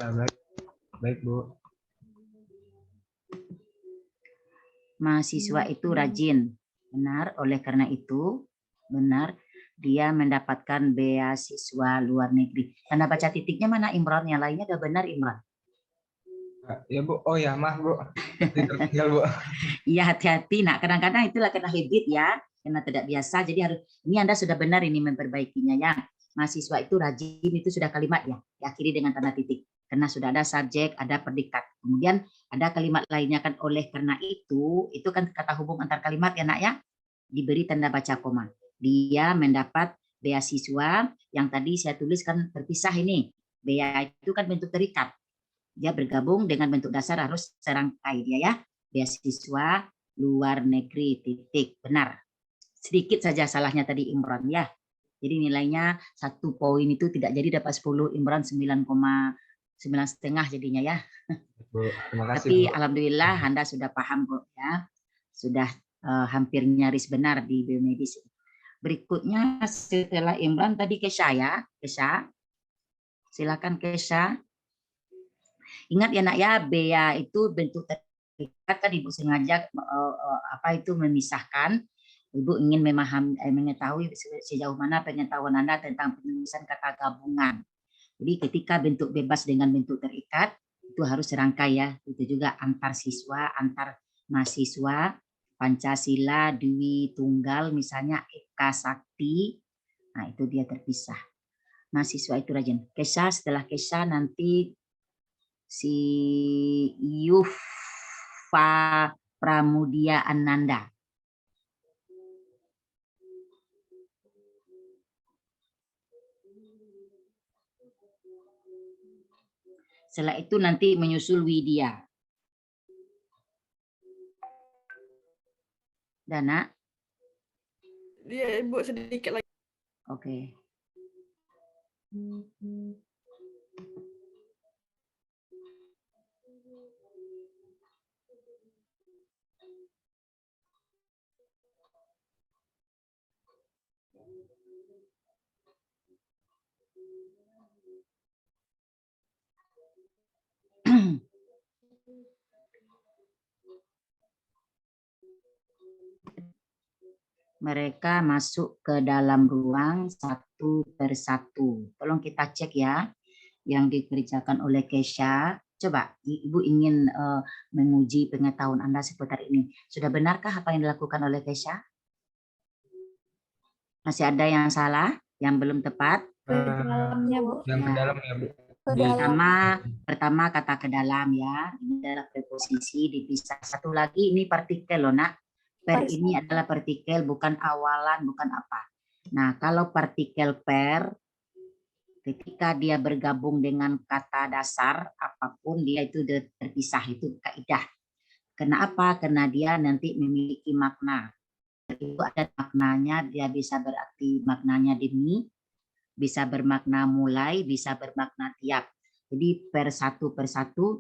Ya, baik Bu. Mahasiswa itu rajin. Benar, oleh karena itu, benar, dia mendapatkan beasiswa luar negeri. Tanda baca titiknya mana Imran? Yang lainnya udah benar Imran? Ya Bu, oh ya maaf Bu. Tertinggal Bu. Iya hati-hati, nah kadang-kadang itulah kena habit ya, karena tidak biasa, jadi harus, ini Anda sudah benar ini memperbaikinya ya. Mahasiswa itu rajin, itu sudah kalimat ya, diakhiri dengan tanda titik. Karena sudah ada subjek, ada predikat. Kemudian ada kalimat lainnya kan oleh karena itu kan kata hubung antar kalimat ya nak ya, diberi tanda baca koma. Dia mendapat beasiswa yang tadi saya tuliskan terpisah ini. Bea itu kan bentuk terikat. Dia bergabung dengan bentuk dasar harus serangkai dia ya. Beasiswa luar negeri titik. Benar. Sedikit saja salahnya tadi Imran ya. Jadi nilainya 1 poin itu tidak jadi dapat 10, Imran 9,5 jadinya ya. Bu, terima kasih, Tapi Bu. alhamdulillah Anda sudah paham Bu ya. Sudah hampir nyaris benar di biomedis. Berikutnya setelah Imran tadi Kesha ya. Kesha. Silakan Kesha. Ingat ya nak ya, bea itu bentuk terikat kan Ibu sengaja memisahkan. Ibu ingin mengetahui sejauh mana pengetahuan Anda tentang penulisan kata gabungan. Jadi ketika bentuk bebas dengan bentuk terikat itu harus serangkai ya. Itu juga antar siswa, antar mahasiswa, Pancasila, Dwi Tunggal, misalnya Eka Sakti. Nah itu dia terpisah. Mahasiswa itu rajin. Kesha, setelah Kesha nanti si Yufa Pramudia Ananda. Setelah itu nanti menyusul Widya. Dana? Iya, Ibu sedikit lagi. Oke. Mereka masuk ke dalam ruang satu persatu. Tolong kita cek ya, yang dikerjakan oleh Kesha. Coba, Ibu ingin menguji pengetahuan Anda seputar ini. Sudah benarkah apa yang dilakukan oleh Kesha? Masih ada yang salah, yang belum tepat? Dalamnya, Bu. Yang ke dalam ya, Bu. Pertama kata ke dalam ya, ini adalah preposisi dipisah. Satu lagi ini partikel loh nak. Per ini adalah partikel, bukan awalan, bukan apa. Nah, kalau partikel per, ketika dia bergabung dengan kata dasar, apapun dia itu terpisah, itu kaidah. Kenapa? Karena dia nanti memiliki makna. Itu ada maknanya, dia bisa berarti maknanya demi, bisa bermakna mulai, bisa bermakna tiap. Jadi per satu,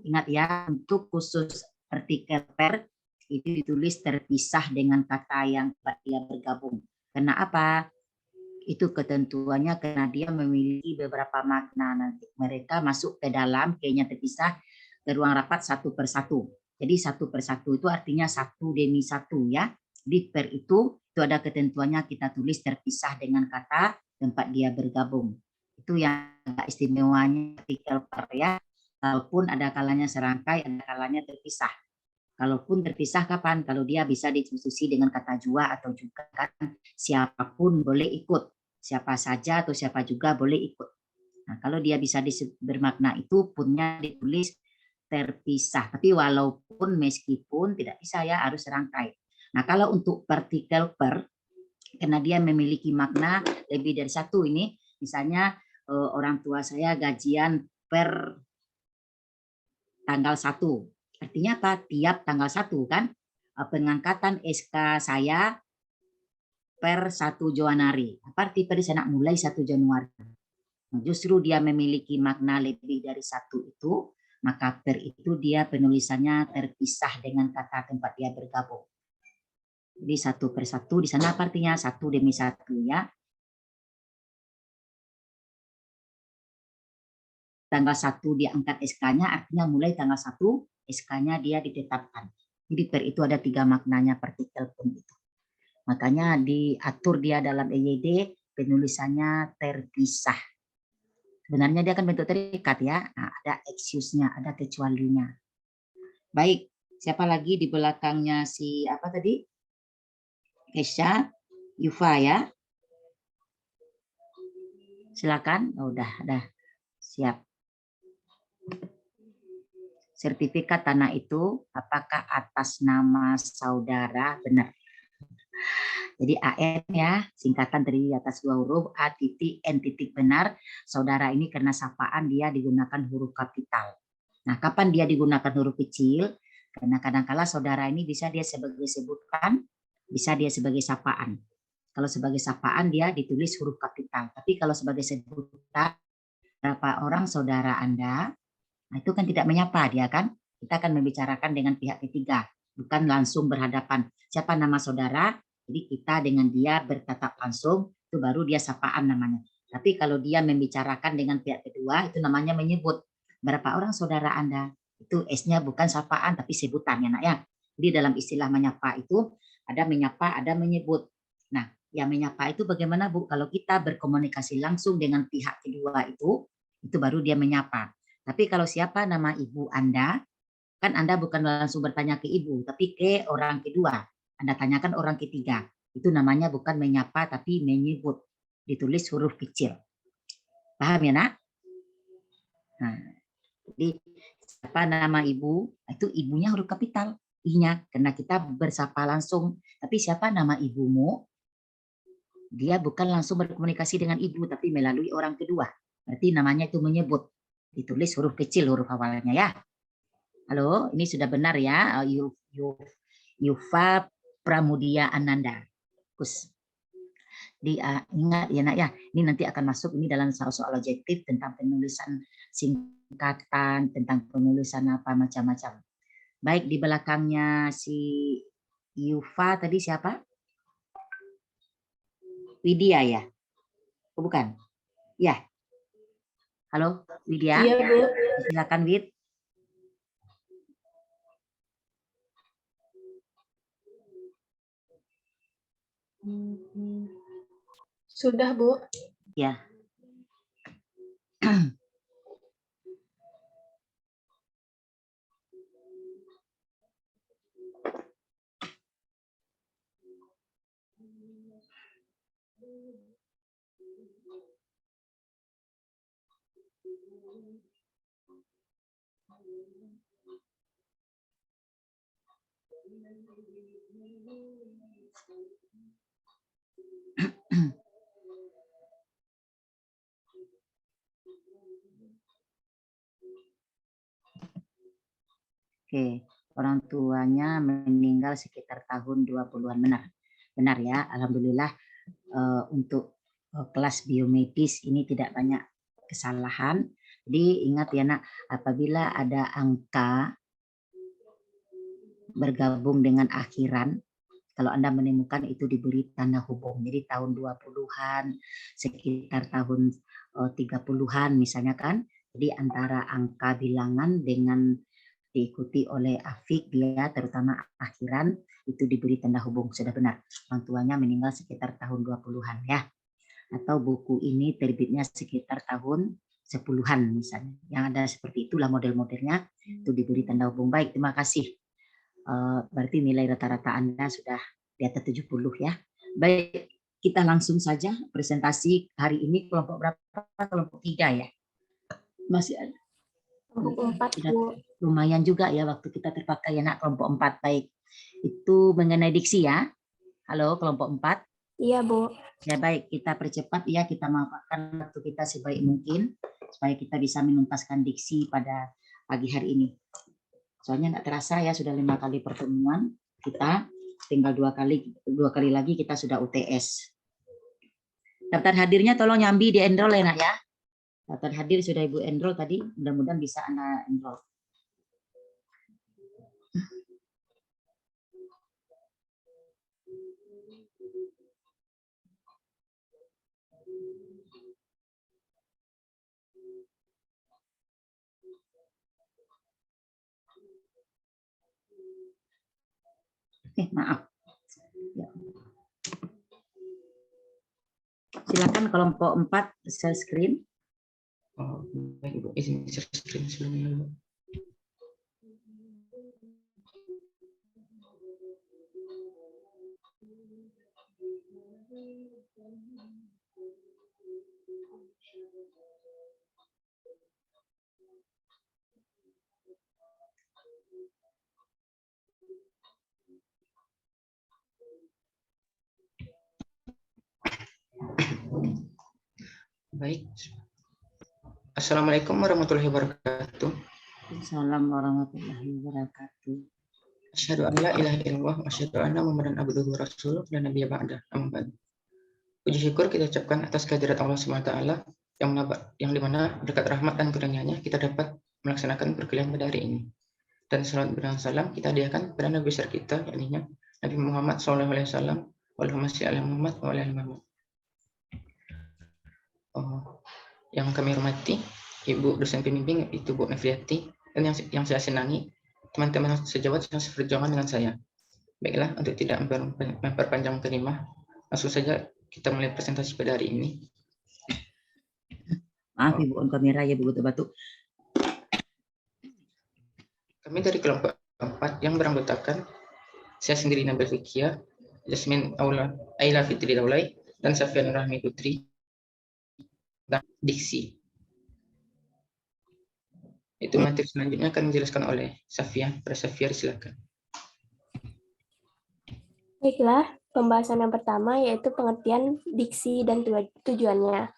ingat ya, untuk khusus partikel per, itu ditulis terpisah dengan kata yang dia bergabung. Karena apa? Itu ketentuannya karena dia memiliki beberapa makna. Nanti mereka masuk ke dalam, kayaknya terpisah, ke ruang rapat satu persatu. Jadi satu persatu itu artinya satu demi satu ya. Di per itu ada ketentuannya, kita tulis terpisah dengan kata tempat dia bergabung. Itu yang istimewanya partikel per ya. Kalaupun ada kalanya serangkai, ada kalanya terpisah. Kalaupun terpisah kapan? Kalau dia bisa disususi dengan kata jua atau juga kan, siapapun boleh ikut. Siapa saja atau siapa juga boleh ikut. Nah, kalau dia bisa bermakna itu punnya ditulis terpisah. Tapi walaupun meskipun tidak bisa ya, harus serangkai. Nah, kalau untuk partikel per, karena dia memiliki makna lebih dari satu ini, misalnya orang tua saya gajian per tanggal 1. Artinya apa? Tiap tanggal 1 kan? Pengangkatan SK saya per 1 Januari. Apa arti per sana mulai 1 Januari? Nah, justru dia memiliki makna lebih dari satu itu, maka per itu dia penulisannya terpisah dengan kata tempat dia bergabung. Jadi satu per satu di sana apa artinya? Satu demi satu ya. Tanggal 1 dia angkat SK-nya, artinya mulai tanggal 1 SK-nya dia ditetapkan. Jadi per itu ada 3 maknanya partikel pun itu. Makanya diatur dia dalam EYD penulisannya terpisah. Sebenarnya dia akan bentuk terikat ya. Nah, ada excuse-nya, ada kecualinya. Baik, siapa lagi di belakangnya si apa tadi? Kesha, Yufa ya. Silakan. Oh, udah siap. Sertifikat tanah itu apakah atas nama saudara? Benar. Jadi AN ya, singkatan dari atas 2 huruf, A titik N titik benar. Saudara ini karena sapaan dia digunakan huruf kapital. Nah, kapan dia digunakan huruf kecil? Karena kadang-kala saudara ini bisa dia sebagai sebutan, bisa dia sebagai sapaan. Kalau sebagai sapaan dia ditulis huruf kapital. Tapi kalau sebagai sebutan, berapa orang saudara Anda? Nah, itu kan tidak menyapa dia kan? Kita akan membicarakan dengan pihak ketiga, bukan langsung berhadapan. Siapa nama saudara? Jadi kita dengan dia bertatap langsung, itu baru dia sapaan namanya. Tapi kalau dia membicarakan dengan pihak kedua, itu namanya menyebut. Berapa orang saudara Anda? Itu S-nya bukan sapaan, tapi sebutan ya nak ya. Jadi dalam istilah menyapa itu, ada menyapa, ada menyebut. Nah, yang menyapa itu bagaimana Bu? Kalau kita berkomunikasi langsung dengan pihak kedua itu baru dia menyapa. Tapi kalau siapa nama ibu Anda, kan Anda bukan langsung bertanya ke ibu, tapi ke orang kedua. Anda tanyakan orang ketiga. Itu namanya bukan menyapa, tapi menyebut. Ditulis huruf kecil. Paham ya nak? Nah, jadi siapa nama ibu, itu ibunya huruf kapital. I-nya, karena kita bersapa langsung. Tapi siapa nama ibumu, dia bukan langsung berkomunikasi dengan ibu, tapi melalui orang kedua. Berarti namanya itu menyebut. Ditulis huruf kecil, huruf awalnya ya. Halo, ini sudah benar ya. Yufa Pramudia Ananda. Kus. Ingat ya nak ya, ini nanti akan masuk ini dalam soal-soal objektif tentang penulisan singkatan, tentang penulisan apa macam-macam. Baik, di belakangnya si Yufa tadi siapa? Widya ya? Oh, bukan? Ya. Halo, Widya? Iya, Bu. Silakan, Wid. Sudah, Bu. Ya. Oke, orang tuanya meninggal sekitar tahun 20-an, benar. Benar ya, alhamdulillah untuk kelas biomedis ini tidak banyak kesalahan. Jadi ingat ya nak, apabila ada angka bergabung dengan akhiran, kalau Anda menemukan itu diberi tanda hubung. Jadi tahun 20-an, sekitar tahun 30-an misalnya kan. Jadi antara angka bilangan dengan diikuti oleh afik dia terutama akhiran itu diberi tanda hubung, sudah benar. Orang tuanya meninggal sekitar tahun 20-an ya. Atau buku ini terbitnya sekitar tahun 10-an misalnya. Yang ada seperti itulah model-modelnya, itu diberi tanda hubung. Baik, terima kasih. Berarti nilai rata-rata Anda sudah di atas 70 ya. Baik, kita langsung saja presentasi hari ini. Kelompok berapa? Kelompok 3 ya. Masih ada. Kelompok 4, Bu. Lumayan juga ya waktu kita terpakai ya nak, kelompok 4. Baik, itu mengenai diksi ya. Halo kelompok 4. Iya, Bu. Ya baik, kita percepat ya, kita manfaatkan waktu kita sebaik mungkin supaya kita bisa menuntaskan diksi pada pagi hari ini. Soalnya nggak terasa ya sudah 5 kali pertemuan kita, tinggal 2 kali lagi kita sudah UTS. Daftar hadirnya tolong nyambi di enroll ya nak ya. Daftar hadir sudah Ibu enroll tadi, mudah-mudahan bisa Anda enroll. Maaf. Ya. Silakan kelompok 4 share screen. Oh, baik Ibu, izin share screen sebelumnya dulu. Baik. Assalamualaikum warahmatullahi wabarakatuh. Assalamualaikum warahmatullahi wabarakatuh. Asyhadu an la ilaha illallah wa asyhadu anna Muhammadan abduhu wa rasuluh la nabiyya ba'da. Amma ba'd. Puji syukur kita ucapkan atas kehadirat Allah SWT yang dimana berkat rahmat dan karunia-Nya kita dapat melaksanakan perkuliahan pada hari ini. Dan salawat dan salam kita hadiahkan kepada Nabi besar kita, yakni Nabi Muhammad SAW. Allahumma shalli ala Muhammad wa ala ali Muhammad. Yang kami hormati Ibu dosen pembimbing itu Bu Nafriati, dan yang saya senangi teman-teman sejawat yang seperjuangan dengan saya. Baiklah, untuk tidak memperpanjang kalimat, langsung saja kita mulai presentasi pada hari ini. Maaf Ibu on kamera ya Bu Batu. Kami dari kelompok 4 yang beranggotakan saya sendiri Nabil Fikia, Jasmine Aila Fitri Daulay, dan Safian Rahmi Putri dan diksi. Itu materi selanjutnya akan dijelaskan oleh Safia. Pada Safia, silakan. Baiklah, pembahasan yang pertama yaitu pengertian diksi dan tujuannya.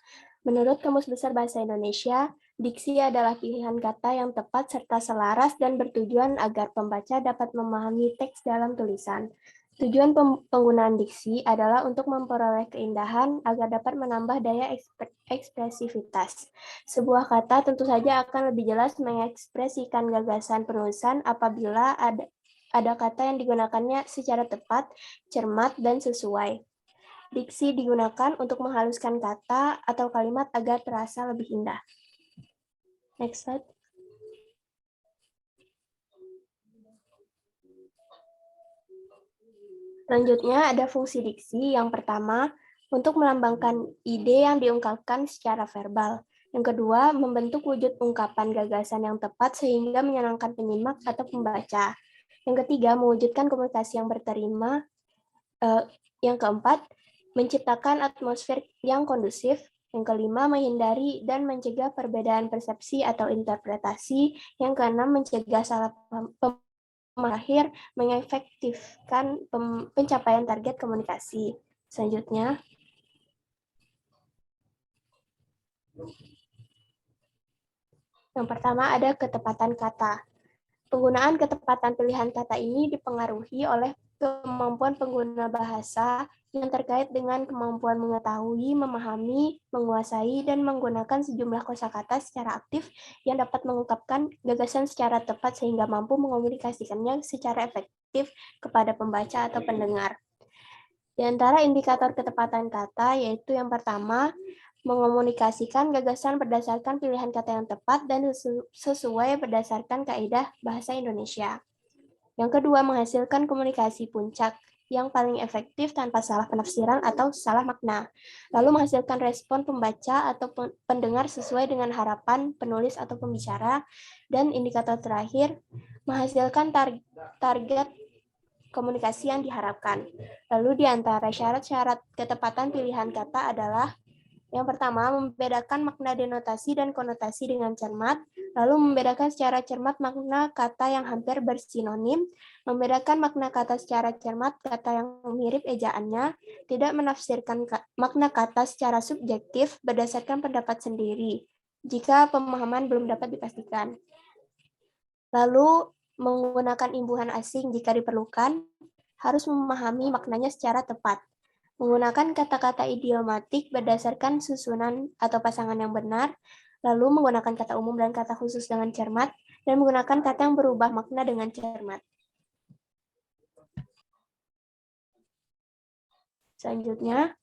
Menurut Kamus Besar Bahasa Indonesia, diksi adalah pilihan kata yang tepat serta selaras dan bertujuan agar pembaca dapat memahami teks dalam tulisan. Tujuan penggunaan diksi adalah untuk memperoleh keindahan agar dapat menambah daya ekspresivitas. Sebuah kata tentu saja akan lebih jelas mengekspresikan gagasan penulisan apabila ada kata yang digunakannya secara tepat, cermat, dan sesuai. Diksi digunakan untuk menghaluskan kata atau kalimat agar terasa lebih indah. Next slide. Selanjutnya ada fungsi diksi. Yang pertama, untuk melambangkan ide yang diungkapkan secara verbal. Yang kedua, membentuk wujud ungkapan gagasan yang tepat sehingga menyenangkan penyimak atau pembaca. Yang ketiga, mewujudkan komunikasi yang berterima. Yang keempat, menciptakan atmosfer yang kondusif. Yang kelima, menghindari dan mencegah perbedaan persepsi atau interpretasi. Yang keenam, mencegah salah paham. Terakhir, mengefektifkan pencapaian target komunikasi. Selanjutnya, yang pertama ada ketepatan kata. Penggunaan ketepatan pilihan kata ini dipengaruhi oleh kemampuan pengguna bahasa yang terkait dengan kemampuan mengetahui, memahami, menguasai, dan menggunakan sejumlah kosakata secara aktif yang dapat mengungkapkan gagasan secara tepat sehingga mampu mengomunikasikannya secara efektif kepada pembaca atau pendengar. Di antara indikator ketepatan kata yaitu yang pertama, mengomunikasikan gagasan berdasarkan pilihan kata yang tepat dan sesuai berdasarkan kaidah bahasa Indonesia. Yang kedua, menghasilkan komunikasi puncak yang paling efektif tanpa salah penafsiran atau salah makna. Lalu menghasilkan respon pembaca atau pendengar sesuai dengan harapan penulis atau pembicara. Dan indikator terakhir, menghasilkan target komunikasi yang diharapkan. Lalu di antara syarat-syarat ketepatan pilihan kata adalah yang pertama, membedakan makna denotasi dan konotasi dengan cermat, lalu membedakan secara cermat makna kata yang hampir bersinonim, membedakan makna kata secara cermat kata yang mirip ejaannya, tidak menafsirkan makna kata secara subjektif berdasarkan pendapat sendiri, jika pemahaman belum dapat dipastikan. Lalu, menggunakan imbuhan asing jika diperlukan, harus memahami maknanya secara tepat. Menggunakan kata-kata idiomatik berdasarkan susunan atau pasangan yang benar, lalu menggunakan kata umum dan kata khusus dengan cermat, dan menggunakan kata yang berubah makna dengan cermat. Selanjutnya,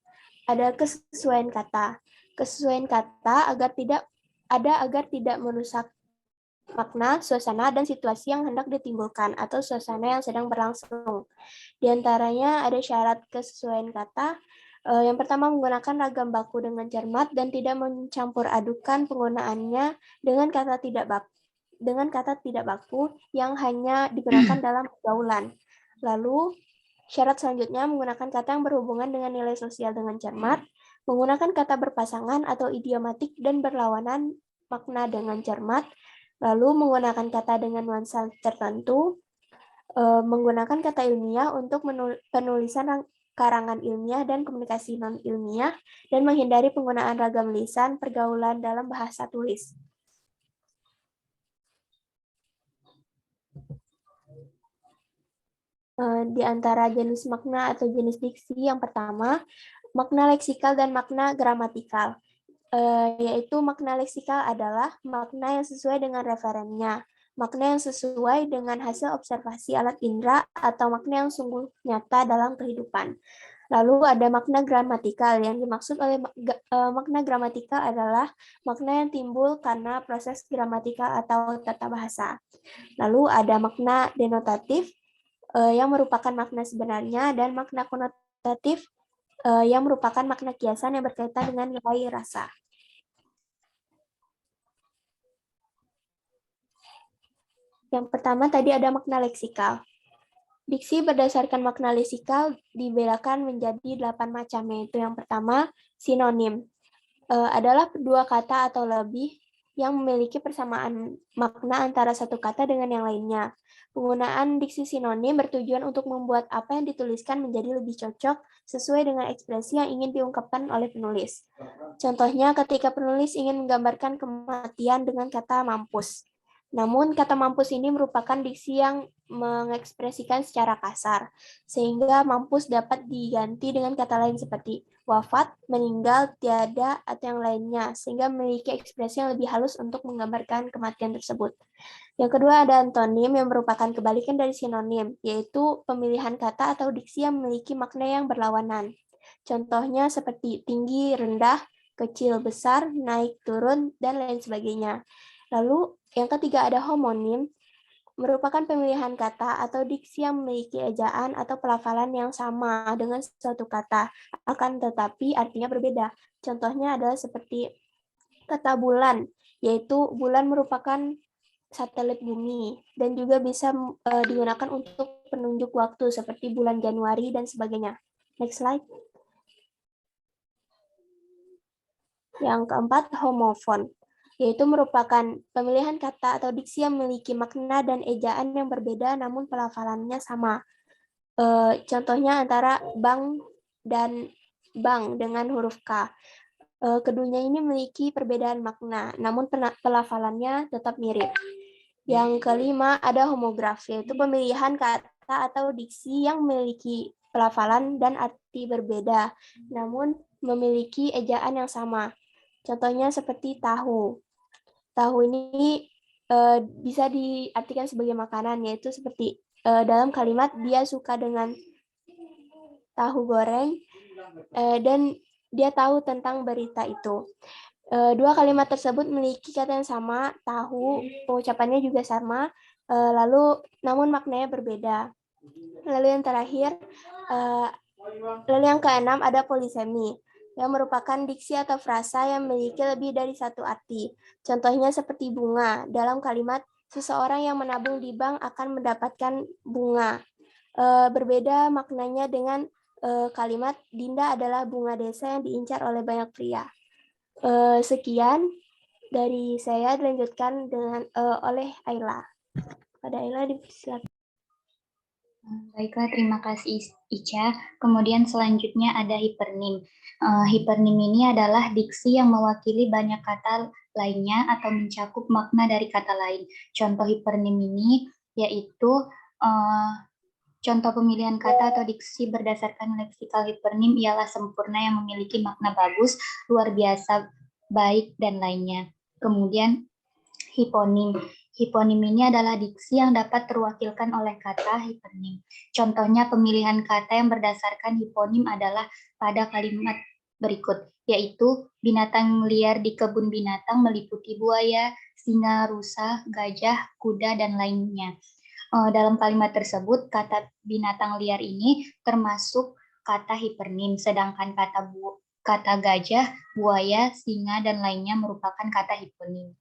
ada kesesuaian kata. Kesesuaian kata agar tidak merusak makna, suasana, dan situasi yang hendak ditimbulkan atau suasana yang sedang berlangsung. Di antaranya ada syarat kesesuaian kata. Yang pertama, menggunakan ragam baku dengan cermat dan tidak mencampur adukan penggunaannya dengan kata tidak baku yang hanya digunakan dalam pergaulan. Lalu, syarat selanjutnya menggunakan kata yang berhubungan dengan nilai sosial dengan cermat, menggunakan kata berpasangan atau idiomatik dan berlawanan makna dengan cermat, lalu menggunakan kata dengan nuansa tertentu, menggunakan kata ilmiah untuk penulisan karangan ilmiah dan komunikasi non-ilmiah, dan menghindari penggunaan ragam lisan pergaulan dalam bahasa tulis. Di antara jenis makna atau jenis diksi, yang pertama, makna leksikal dan makna gramatikal. Yaitu makna leksikal adalah makna yang sesuai dengan referennya, makna yang sesuai dengan hasil observasi alat indera, atau makna yang sungguh nyata dalam kehidupan. Lalu ada makna gramatikal. Yang dimaksud oleh makna gramatikal adalah makna yang timbul karena proses gramatikal atau tata bahasa. Lalu ada makna denotatif yang merupakan makna sebenarnya, dan makna konotatif yang merupakan makna kiasan yang berkaitan dengan nilai rasa. Yang pertama tadi ada makna leksikal. Diksi berdasarkan makna leksikal dibedakan menjadi 8 macam, yaitu yang pertama, sinonim. Adalah dua kata atau lebih yang memiliki persamaan makna antara satu kata dengan yang lainnya. Penggunaan diksi sinonim bertujuan untuk membuat apa yang dituliskan menjadi lebih cocok sesuai dengan ekspresi yang ingin diungkapkan oleh penulis. Contohnya ketika penulis ingin menggambarkan kematian dengan kata mampus. Namun kata mampus ini merupakan diksi yang mengekspresikan secara kasar, sehingga mampus dapat diganti dengan kata lain seperti wafat, meninggal, tiada, atau yang lainnya, sehingga memiliki ekspresi yang lebih halus untuk menggambarkan kematian tersebut. Yang kedua ada antonim yang merupakan kebalikan dari sinonim, yaitu pemilihan kata atau diksi yang memiliki makna yang berlawanan. Contohnya seperti tinggi, rendah, kecil, besar, naik, turun, dan lain sebagainya. Lalu yang ketiga ada homonim, merupakan pemilihan kata atau diksi yang memiliki ejaan atau pelafalan yang sama dengan suatu kata, akan tetapi artinya berbeda. Contohnya adalah seperti kata bulan, yaitu bulan merupakan satelit bumi dan juga bisa digunakan untuk penunjuk waktu seperti bulan Januari dan sebagainya. Next slide. Yang keempat, homofon, yaitu merupakan pemilihan kata atau diksi yang memiliki makna dan ejaan yang berbeda namun pelafalannya sama. Contohnya antara bank dan bank dengan huruf K. Keduanya ini memiliki perbedaan makna, namun pelafalannya tetap mirip. Yang kelima ada homograf, yaitu pemilihan kata atau diksi yang memiliki pelafalan dan arti berbeda, namun memiliki ejaan yang sama. Contohnya seperti tahu. Tahu ini bisa diartikan sebagai makanan, yaitu seperti dalam kalimat dia suka dengan tahu goreng dan dia tahu tentang berita itu. Dua kalimat tersebut memiliki kata yang sama, tahu, pengucapannya juga sama, lalu namun maknanya berbeda. Lalu yang terakhir, lalu yang keenam ada polisemi, yang merupakan diksi atau frasa yang memiliki lebih dari satu arti. Contohnya seperti bunga. Dalam kalimat, seseorang yang menabung di bank akan mendapatkan bunga. Berbeda maknanya dengan kalimat, Dinda adalah bunga desa yang diincar oleh banyak pria. Sekian dari saya, dilanjutkan dengan oleh Ayla. Pada Ayla disilakan. Baiklah, terima kasih Ica. Kemudian selanjutnya ada hipernim. Hipernim ini adalah diksi yang mewakili banyak kata lainnya atau mencakup makna dari kata lain. Contoh hipernim ini yaitu contoh pemilihan kata atau diksi berdasarkan leksikal hipernim ialah sempurna yang memiliki makna bagus, luar biasa, baik, dan lainnya. Kemudian hiponim. Hiponim ini adalah diksi yang dapat terwakilkan oleh kata hipernim. Contohnya pemilihan kata yang berdasarkan hiponim adalah pada kalimat berikut, yaitu binatang liar di kebun binatang meliputi buaya, singa, rusa, gajah, kuda, dan lainnya. Dalam kalimat tersebut, kata binatang liar ini termasuk kata hipernim, sedangkan kata gajah, buaya, singa, dan lainnya merupakan kata hiponim.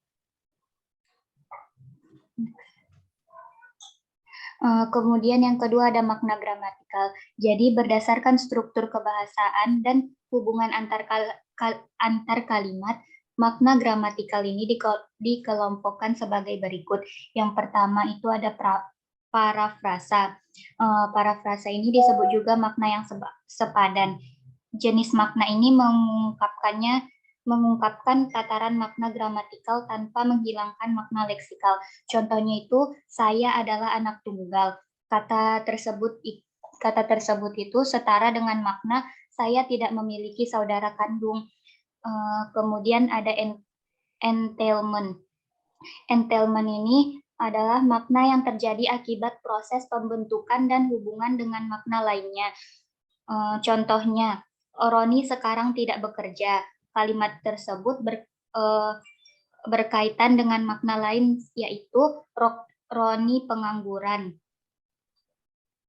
Kemudian yang kedua ada makna gramatikal. Jadi berdasarkan struktur kebahasaan dan hubungan antar kalimat, makna gramatikal ini dikelompokkan sebagai berikut. Yang pertama itu ada parafrasa. Parafrasa ini disebut juga makna yang sepadan. Jenis makna ini mengungkapkan tataran makna gramatikal tanpa menghilangkan makna leksikal. Contohnya itu, saya adalah anak tunggal. Kata tersebut itu setara dengan makna saya tidak memiliki saudara kandung. Kemudian ada entailment. Entailment ini adalah makna yang terjadi akibat proses pembentukan dan hubungan dengan makna lainnya. Contohnya, Roni sekarang tidak bekerja. Kalimat tersebut berkaitan dengan makna lain, yaitu Roni pengangguran.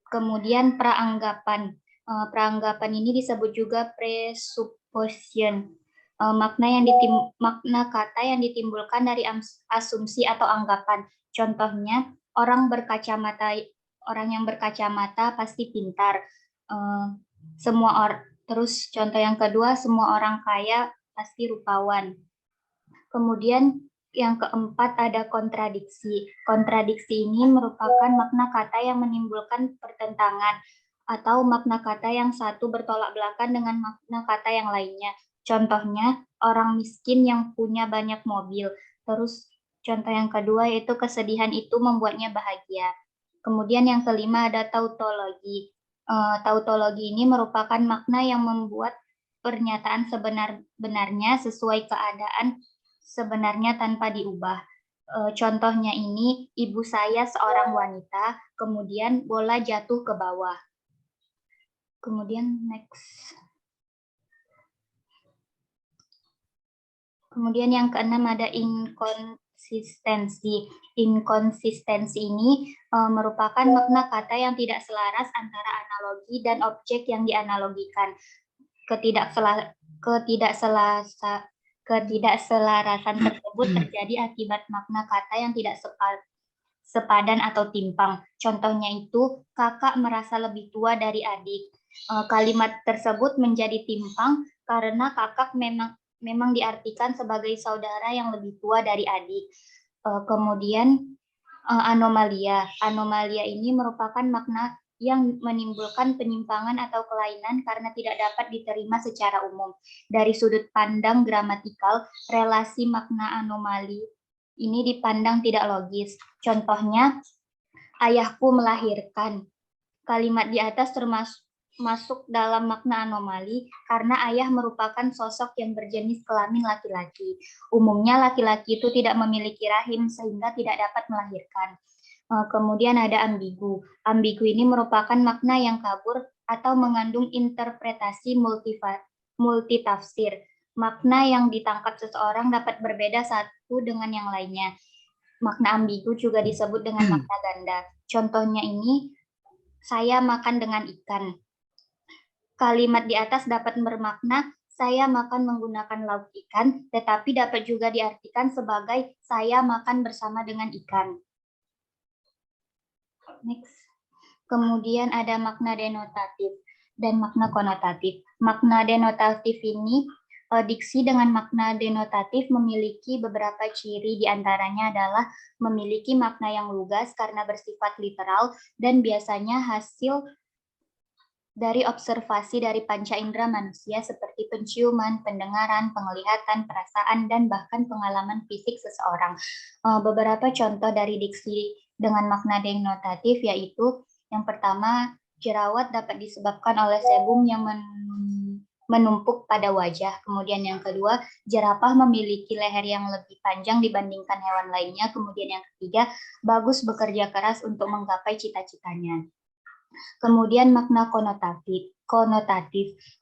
Kemudian praanggapan. Praanggapan ini disebut juga presupposition. Makna kata yang ditimbulkan dari asumsi atau anggapan. Contohnya, orang yang berkacamata pasti pintar. Terus contoh yang kedua, semua orang kaya pasti rupawan. Kemudian yang keempat ada kontradiksi. Kontradiksi ini merupakan makna kata yang menimbulkan pertentangan atau makna kata yang satu bertolak belakang dengan makna kata yang lainnya. Contohnya, orang miskin yang punya banyak mobil. Terus contoh yang kedua yaitu kesedihan itu membuatnya bahagia. Kemudian yang kelima ada tautologi. Tautologi ini merupakan makna yang membuat pernyataan sebenarnya sesuai keadaan sebenarnya tanpa diubah. Contohnya ini, ibu saya seorang wanita, kemudian bola jatuh ke bawah. Kemudian next. Kemudian yang keenam ada inkonsistensi. Inkonsistensi ini merupakan makna kata yang tidak selaras antara analogi dan objek yang dianalogikan. Ketidakselarasan tersebut terjadi akibat makna kata yang tidak sepadan atau timpang. Contohnya itu, kakak merasa lebih tua dari adik. Kalimat tersebut menjadi timpang karena kakak memang diartikan sebagai saudara yang lebih tua dari adik. Kemudian anomalia. Anomalia ini merupakan makna yang menimbulkan penyimpangan atau kelainan karena tidak dapat diterima secara umum. Dari sudut pandang gramatikal, relasi makna anomali ini dipandang tidak logis. Contohnya, ayahku melahirkan. Kalimat di atas masuk dalam makna anomali karena ayah merupakan sosok yang berjenis kelamin laki-laki. Umumnya laki-laki itu tidak memiliki rahim sehingga tidak dapat melahirkan. Kemudian ada ambigu. Ambigu ini merupakan makna yang kabur atau mengandung interpretasi multitafsir. Makna yang ditangkap seseorang dapat berbeda satu dengan yang lainnya. Makna ambigu juga disebut dengan makna ganda. Contohnya ini, saya makan dengan ikan. Kalimat di atas dapat bermakna saya makan menggunakan lauk ikan, tetapi dapat juga diartikan sebagai saya makan bersama dengan ikan. Next. Kemudian ada makna denotatif dan makna konotatif. Makna denotatif ini, diksi dengan makna denotatif memiliki beberapa ciri, diantaranya adalah memiliki makna yang lugas karena bersifat literal dan biasanya hasil dari observasi dari panca indera manusia seperti penciuman, pendengaran, penglihatan, perasaan, dan bahkan pengalaman fisik seseorang. Beberapa contoh dari diksi dengan makna denotatif yaitu yang pertama, jerawat dapat disebabkan oleh sebum yang menumpuk pada wajah. Kemudian yang kedua, jerapah memiliki leher yang lebih panjang dibandingkan hewan lainnya. Kemudian yang ketiga, bagus bekerja keras untuk menggapai cita-citanya. Kemudian makna konotatif.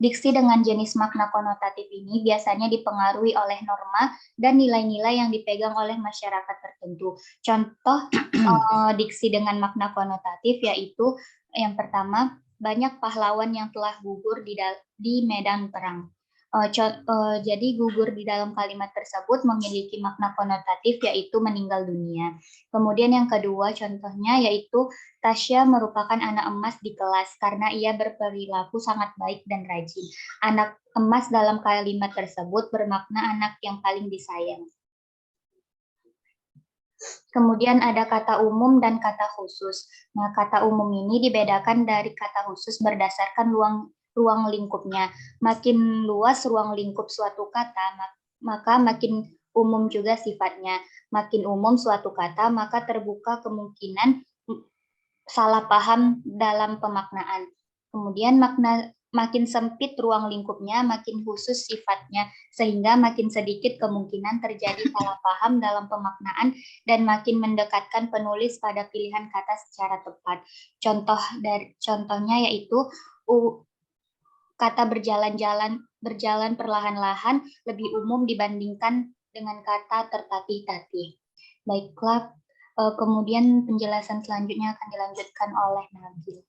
Diksi dengan jenis makna konotatif ini biasanya dipengaruhi oleh norma dan nilai-nilai yang dipegang oleh masyarakat tertentu. Contoh diksi dengan makna konotatif yaitu yang pertama, banyak pahlawan yang telah gugur di medan perang. Jadi gugur di dalam kalimat tersebut memiliki makna konotatif yaitu meninggal dunia. Kemudian yang kedua contohnya yaitu Tasya merupakan anak emas di kelas karena ia berperilaku sangat baik dan rajin. Anak emas dalam kalimat tersebut bermakna anak yang paling disayang. Kemudian ada kata umum dan kata khusus. Nah, kata umum ini dibedakan dari kata khusus berdasarkan ruang lingkupnya. Makin luas ruang lingkup suatu kata, maka makin umum juga sifatnya. Makin umum suatu kata, maka terbuka kemungkinan salah paham dalam pemaknaan. Kemudian makin sempit ruang lingkupnya, makin khusus sifatnya, sehingga makin sedikit kemungkinan terjadi salah paham dalam pemaknaan dan makin mendekatkan penulis pada pilihan kata secara tepat. Contohnya yaitu kata berjalan perlahan-lahan lebih umum dibandingkan dengan kata tertatih-tatih. Baiklah, kemudian penjelasan selanjutnya akan dilanjutkan oleh Nabil.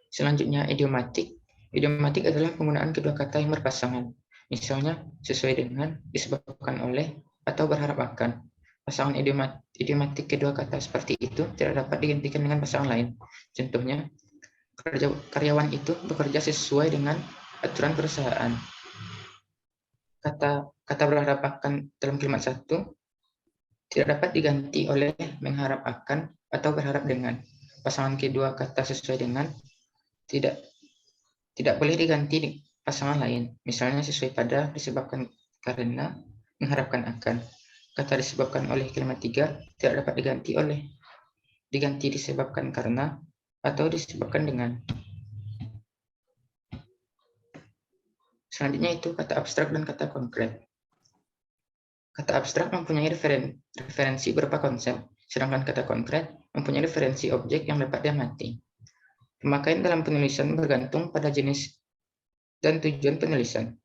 Selanjutnya, idiomatik. Idiomatik adalah penggunaan kedua kata yang berpasangan. Misalnya, sesuai dengan, disebabkan oleh, atau berharap akan. Pasangan idiomatik kedua kata seperti itu tidak dapat digantikan dengan pasangan lain. Contohnya, karyawan itu bekerja sesuai dengan aturan perusahaan. Kata berharap akan dalam kalimat satu tidak dapat diganti oleh mengharap akan atau berharap dengan. Pasangan kedua kata sesuai dengan tidak boleh diganti pasangan lain. Misalnya sesuai pada, disebabkan karena, mengharapkan akan. Kata disebabkan oleh kalimat tiga tidak dapat diganti disebabkan karena atau disebabkan dengan. Selanjutnya itu kata abstrak dan kata konkret. Kata abstrak mempunyai referensi berupa konsep, sedangkan kata konkret mempunyai referensi objek yang dapat diamati. Pemakaian dalam penulisan bergantung pada jenis dan tujuan penulisan.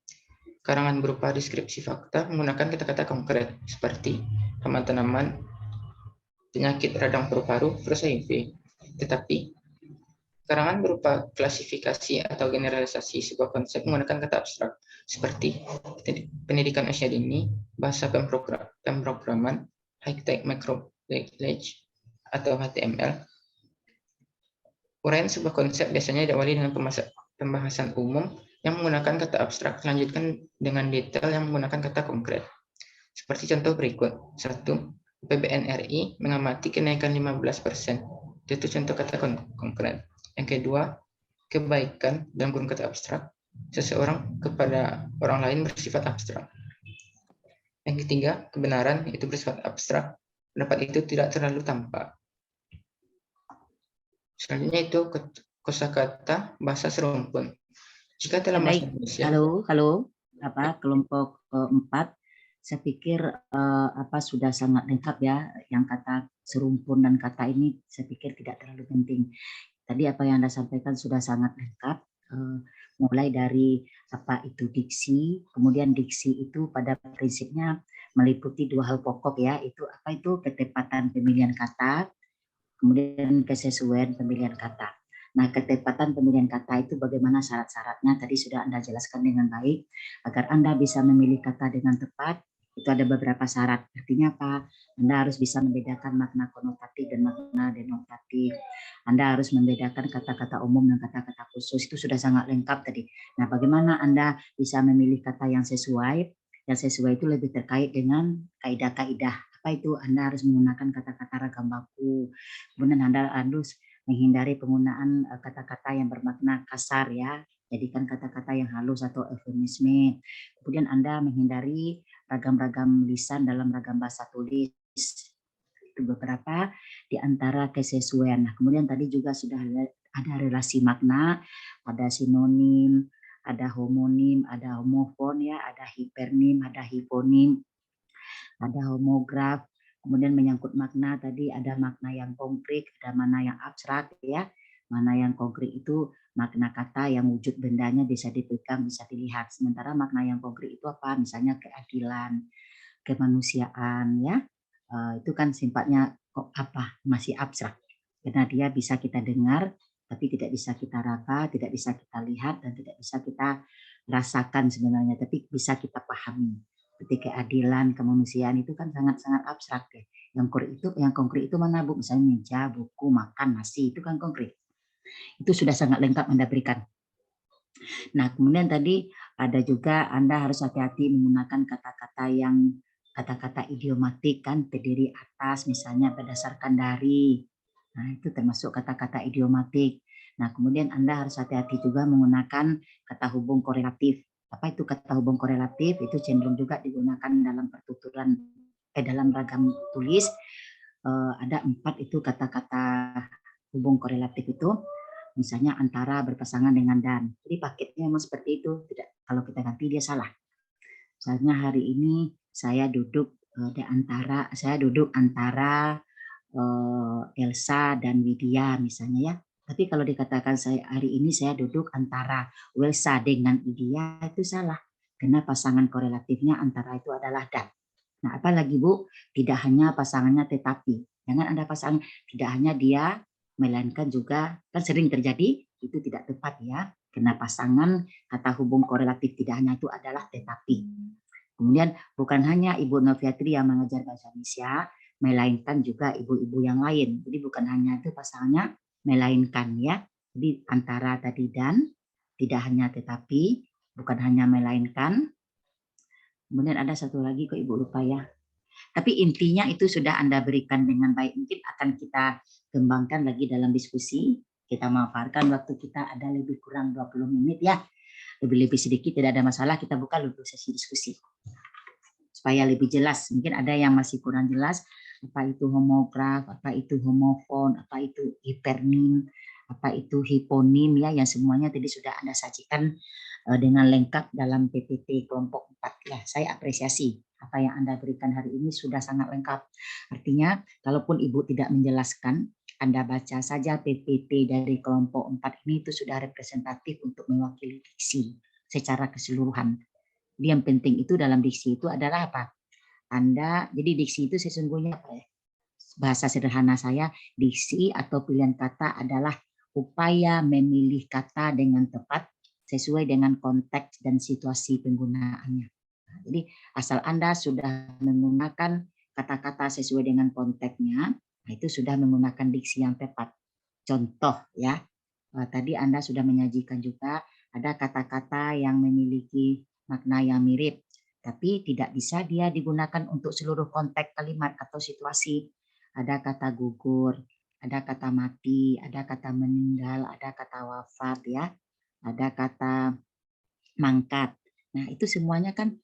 Karangan berupa deskripsi fakta menggunakan kata-kata konkret seperti hama tanaman, penyakit radang paru-paru, virus HIV. Tetapi karangan berupa klasifikasi atau generalisasi sebuah konsep menggunakan kata abstrak seperti pendidikan usia dini, bahasa pemrograman, high-tech micro language atau HTML. Uraian sebuah konsep biasanya diawali dengan pembahasan umum yang menggunakan kata abstrak, dilanjutkan dengan detail yang menggunakan kata konkret. Seperti contoh berikut. 1. APBN RI mengamati kenaikan 15%. Itu contoh kata konkret. Yang kedua, kebaikan dalam kurung kata abstrak. Seseorang kepada orang lain bersifat abstrak. Yang ketiga, kebenaran itu bersifat abstrak. Pendapat itu tidak terlalu tampak. Selanjutnya itu kosakata bahasa serumpun. Jika dalam bahasa Indonesia. Halo. Kelompok 4. Saya pikir sudah sangat lengkap ya, yang kata serumpun dan kata ini saya pikir tidak terlalu penting. Tadi apa yang Anda sampaikan sudah sangat lengkap, mulai dari apa itu diksi, kemudian diksi itu pada prinsipnya meliputi 2 hal pokok ya, itu apa itu ketepatan pemilihan kata, kemudian kesesuaian pemilihan kata. Nah, ketepatan pemilihan kata itu bagaimana syarat-syaratnya tadi sudah Anda jelaskan dengan baik. Agar Anda bisa memilih kata dengan tepat, itu ada beberapa syarat. Artinya apa? Anda harus bisa membedakan makna konotatif dan makna denotatif. Anda harus membedakan kata-kata umum dan kata-kata khusus. Itu sudah sangat lengkap tadi. Nah, bagaimana Anda bisa memilih kata yang sesuai? Yang sesuai itu lebih terkait dengan kaidah-kaidah. Apa itu? Anda harus menggunakan kata-kata ragam baku. Kemudian Anda harus menghindari penggunaan kata-kata yang bermakna kasar ya. Jadikan kata-kata yang halus atau eufemisme. Kemudian Anda menghindari ragam-ragam lisan dalam ragam bahasa tulis. Itu beberapa di antara kesesuaian. Nah, kemudian tadi juga sudah ada relasi makna, ada sinonim, ada homonim, ada homofon ya, ada hipernim, ada hiponim, ada homograf. Kemudian menyangkut makna tadi ada makna yang konkret, ada mana yang abstrak ya. Mana yang konkret itu makna kata yang wujud bendanya bisa dipegang, bisa dilihat. Sementara makna yang konkret itu apa? Misalnya keadilan, kemanusiaan ya. Itu kan sifatnya kok apa? Masih abstrak. Karena dia bisa kita dengar tapi tidak bisa kita raba, tidak bisa kita lihat dan tidak bisa kita rasakan sebenarnya, tapi bisa kita pahami. Seperti keadilan, kemanusiaan itu kan sangat-sangat abstrak ya. Yang konkret itu mana Bu? Misalnya meja, buku, makan, nasi, itu kan konkret. Itu sudah sangat lengkap Anda berikan. Nah, kemudian tadi ada juga Anda harus hati-hati menggunakan kata-kata idiomatik kan, terdiri atas misalnya berdasarkan dari. Nah, itu termasuk kata-kata idiomatik. Nah, kemudian Anda harus hati-hati juga menggunakan kata hubung korelatif. Apa itu kata hubung korelatif? Itu cenderung juga digunakan dalam pertuturan dalam ragam tulis. Ada 4 itu kata-kata hubung korelatif itu. Misalnya antara berpasangan dengan dan. Jadi paketnya memang seperti itu. Tidak, kalau kita ganti dia salah. Misalnya hari ini saya duduk antara Elsa dan Widya misalnya ya. Tapi kalau dikatakan hari ini saya duduk antara Elsa dengan Widya itu salah. Karena pasangan korelatifnya antara itu adalah dan. Nah, apalagi Bu, tidak hanya pasangannya tetapi. Jangan Anda pasang tidak hanya dia, melainkan juga kan sering terjadi itu tidak tepat ya. Karena pasangan kata hubung korelatif tidak hanya itu adalah tetapi. Kemudian bukan hanya Ibu Noviatri yang mengajar bahasa Indonesia, melainkan juga ibu-ibu yang lain. Jadi bukan hanya itu pasangannya, melainkan ya. Jadi antara tadi dan, tidak hanya tetapi, bukan hanya melainkan. Kemudian ada satu lagi kok Ibu lupa ya. Tapi intinya itu sudah Anda berikan dengan baik. Mungkin akan kita kembangkan lagi dalam diskusi. Kita maafkan waktu kita ada lebih kurang 20 menit ya. Lebih-lebih sedikit tidak ada masalah, kita buka untuk sesi diskusi. Supaya lebih jelas, mungkin ada yang masih kurang jelas, apa itu homograf, apa itu homofon, apa itu hipernim, apa itu hiponim ya, yang semuanya tadi sudah Anda sajikan dengan lengkap dalam PPT kelompok 4 ya. Saya apresiasi apa yang Anda berikan hari ini sudah sangat lengkap. Artinya, kalaupun Ibu tidak menjelaskan, Anda baca saja PPT dari kelompok 4 ini itu sudah representatif untuk mewakili diksi secara keseluruhan. Jadi yang penting itu dalam diksi itu adalah apa? Jadi diksi itu sesungguhnya apa ya? Bahasa sederhana saya, diksi atau pilihan kata adalah upaya memilih kata dengan tepat sesuai dengan konteks dan situasi penggunaannya. Jadi asal Anda sudah menggunakan kata-kata sesuai dengan konteksnya, itu sudah menggunakan diksi yang tepat. Contoh ya, tadi Anda sudah menyajikan juga ada kata-kata yang memiliki makna yang mirip, tapi tidak bisa dia digunakan untuk seluruh konteks kalimat atau situasi. Ada kata gugur, ada kata mati, ada kata meninggal, ada kata wafat ya, ada kata mangkat. Nah itu semuanya kan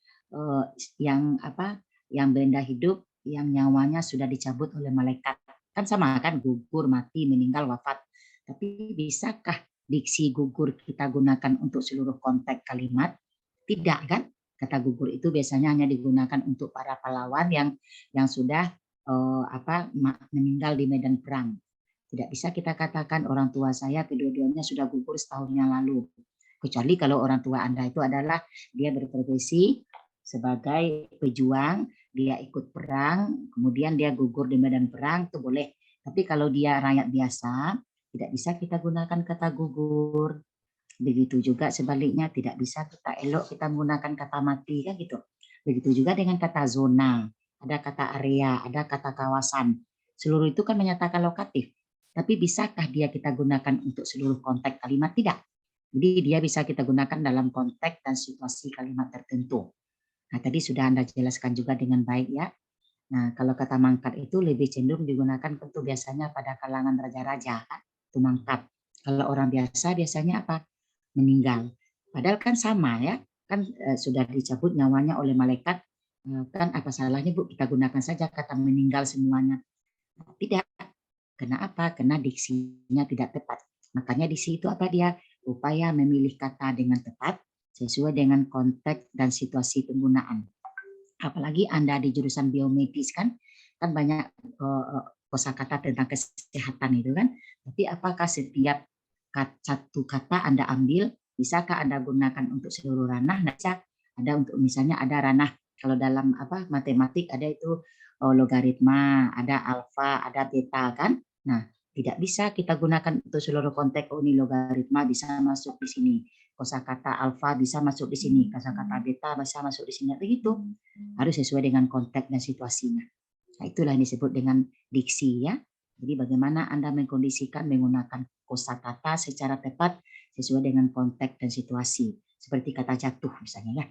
yang benda hidup yang nyawanya sudah dicabut oleh malaikat. Kan sama kan, gugur, mati, meninggal, wafat. Tapi bisakah diksi gugur kita gunakan untuk seluruh konteks kalimat? Tidak kan? Kata gugur itu biasanya hanya digunakan untuk para pahlawan yang sudah meninggal di medan perang. Tidak bisa kita katakan orang tua saya kedua-duanya sudah gugur setahun yang lalu. Kecuali kalau orang tua Anda itu adalah dia berprofesi sebagai pejuang, dia ikut perang, kemudian dia gugur di medan perang, itu boleh. Tapi kalau dia rakyat biasa, tidak bisa kita gunakan kata gugur. Begitu juga sebaliknya, tidak bisa kita kita menggunakan kata mati, kan gitu. Begitu juga dengan kata zona, ada kata area, ada kata kawasan. Seluruh itu kan menyatakan lokatif. Tapi bisakah dia kita gunakan untuk seluruh konteks kalimat? Tidak. Jadi dia bisa kita gunakan dalam konteks dan situasi kalimat tertentu. Nah, tadi sudah Anda jelaskan juga dengan baik ya. Nah, kalau kata mangkat itu lebih cenderung digunakan tentu biasanya pada kalangan raja-raja, kan? Itu mangkat. Kalau orang biasa biasanya apa? Meninggal. Padahal kan sama ya, kan sudah dicabut nyawanya oleh malaikat, kan apa salahnya Bu kita gunakan saja kata meninggal semuanya? Tidak. Kenapa? Karena diksinya tidak tepat. Makanya diksi itu apa dia? Upaya memilih kata dengan tepat sesuai dengan konteks dan situasi penggunaan. Apalagi Anda di jurusan biomedis kan banyak kosakata tentang kesehatan itu kan. Tapi apakah setiap satu kata Anda ambil, bisakah Anda gunakan untuk seluruh ranah? Nah, bisa. Ada untuk misalnya ada ranah, kalau dalam matematik ada itu logaritma, ada alfa, ada beta kan. Nah, tidak bisa kita gunakan untuk seluruh konteks. Oh, ini logaritma bisa masuk di sini. Kosakata alfa bisa masuk di sini. Kosakata beta bisa masuk di sini. Begitu. Harus sesuai dengan konteks dan situasinya. Nah, itulah yang disebut dengan diksi ya. Jadi bagaimana Anda mengkondisikan menggunakan kosakata secara tepat sesuai dengan konteks dan situasi. Seperti kata jatuh misalnya ya.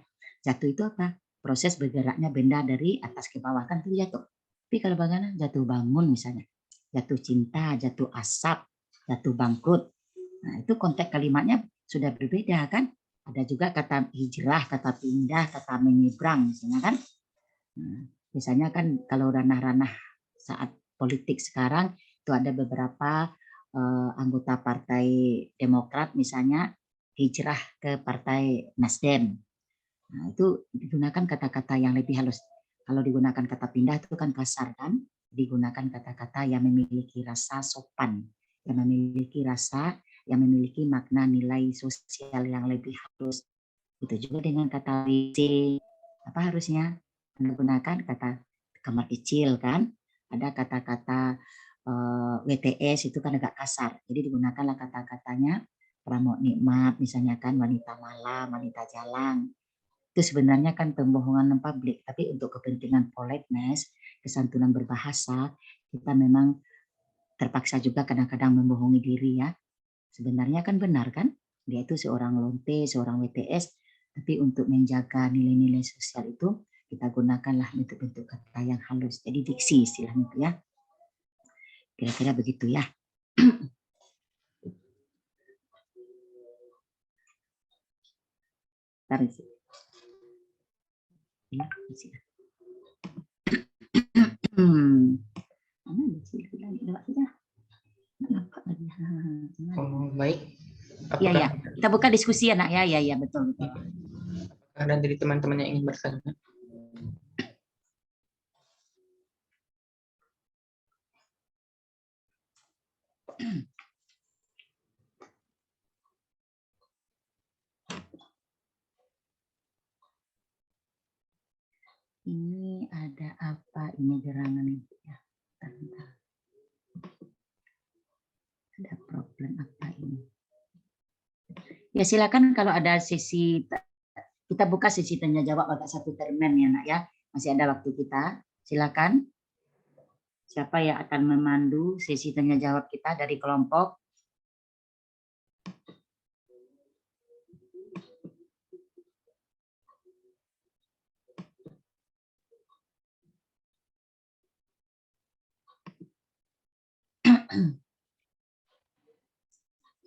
Jatuh itu apa? Proses bergeraknya benda dari atas ke bawah kan itu jatuh. Tapi kalau bagaimana jatuh bangun misalnya. Jatuh cinta, jatuh asap, jatuh bangkrut. Nah, itu konteks kalimatnya sudah berbeda kan? Ada juga kata hijrah, kata pindah, kata menyeberang misalnya kan. Nah, misalnya kan kalau ranah-ranah saat politik sekarang itu ada beberapa anggota Partai Demokrat misalnya hijrah ke Partai Nasdem. Nah, itu digunakan kata-kata yang lebih halus. Kalau digunakan kata pindah itu kan kasar kan? Digunakan kata-kata yang memiliki rasa sopan, yang memiliki rasa, yang memiliki makna nilai sosial yang lebih halus. Itu juga dengan kata WC, apa harusnya? Anda gunakan kata kamar kecil kan? Ada kata-kata WTS itu kan agak kasar. Jadi digunakanlah kata-katanya pramuk nikmat misalnya kan, wanita malam, wanita jalan. Itu sebenarnya kan pembohongan publik, tapi untuk kepentingan politeness, kesantunan berbahasa, kita memang terpaksa juga kadang-kadang membohongi diri ya. Sebenarnya kan benar kan, dia itu seorang lonte, seorang WTS, tapi untuk menjaga nilai-nilai sosial itu, kita gunakanlah bentuk-bentuk kata yang halus. Jadi diksi istilahnya itu ya. Kira-kira begitu ya. Tarik. Ya, baik. Iya, ya. Kita buka diskusi ya, Nak. Ya, betul. Ada dari teman-teman yang ingin bertanya? Ini ada apa ini gerangan ini ya? Bentar. Ada problem apa ini? Ya silakan kalau ada sesi, kita buka sesi tanya jawab agak 1 termen ya nak ya. Masih ada waktu kita. Silakan. Siapa yang akan memandu sesi tanya jawab kita dari kelompok?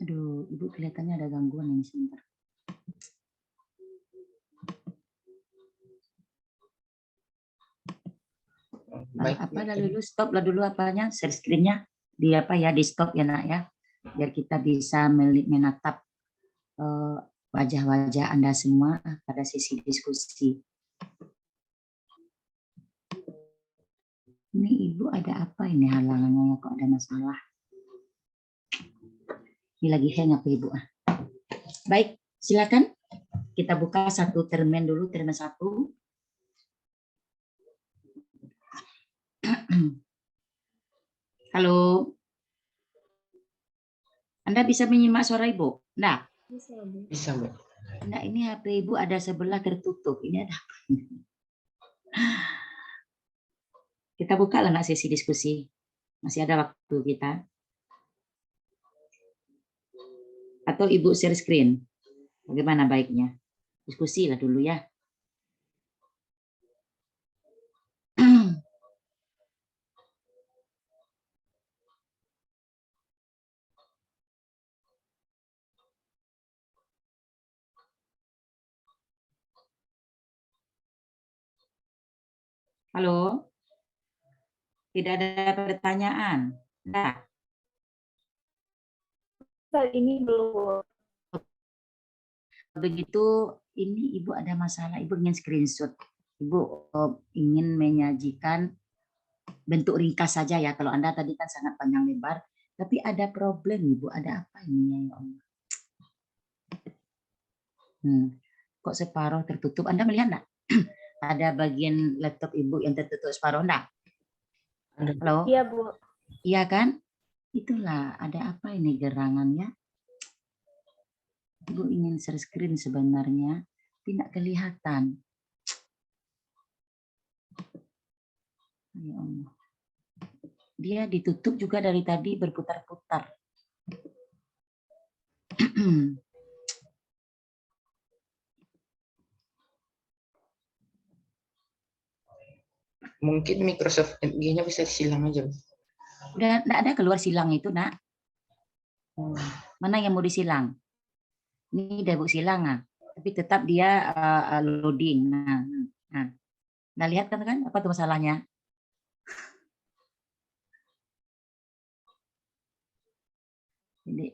Aduh, Ibu kelihatannya ada gangguan ini sebentar. Baik, Apa dulu stop lah dulu apanya, share screen-nya di apa ya, di stop ya nak ya, biar kita bisa menatap wajah-wajah Anda semua pada sesi diskusi. Ini Ibu ada apa ini halangannya, kok ada masalah? Ini lagi hang apa Ibu? Baik, silakan kita buka 1 termen dulu, termen 1. Halo, Anda bisa menyimak suara Ibu? Nah, bisa Bu. Nah, ini HP Ibu ada sebelah tertutup. Ini ada apa? Kita buka lah nak sesi diskusi. Masih ada waktu kita. Atau Ibu share screen. Bagaimana baiknya? Diskusi lah dulu ya. Halo? Tidak ada pertanyaan? Nah. Ini belum. Begitu, ini Ibu ada masalah, Ibu ingin screenshot. Ibu ingin menyajikan bentuk ringkas saja ya. Kalau Anda tadi kan sangat panjang lebar, tapi ada problem Ibu, ada apa ini ya Allah? Kok separuh tertutup? Anda melihat enggak? Ada bagian laptop Ibu yang tertutup separuh enggak? Halo? Iya Bu. Iya kan? Itulah, ada apa ini gerangannya? Ibu ingin share screen sebenarnya, tidak kelihatan. Ya Allah. Dia ditutup juga dari tadi berputar-putar. Mungkin Microsoft Edge-nya bisa silang aja. Udah enggak ada keluar silang itu, Nak. Mana yang mau disilang? Ini udah Bu silang, nah. Tapi tetap dia loading. Nah, lihat kan apa tuh masalahnya? Jadi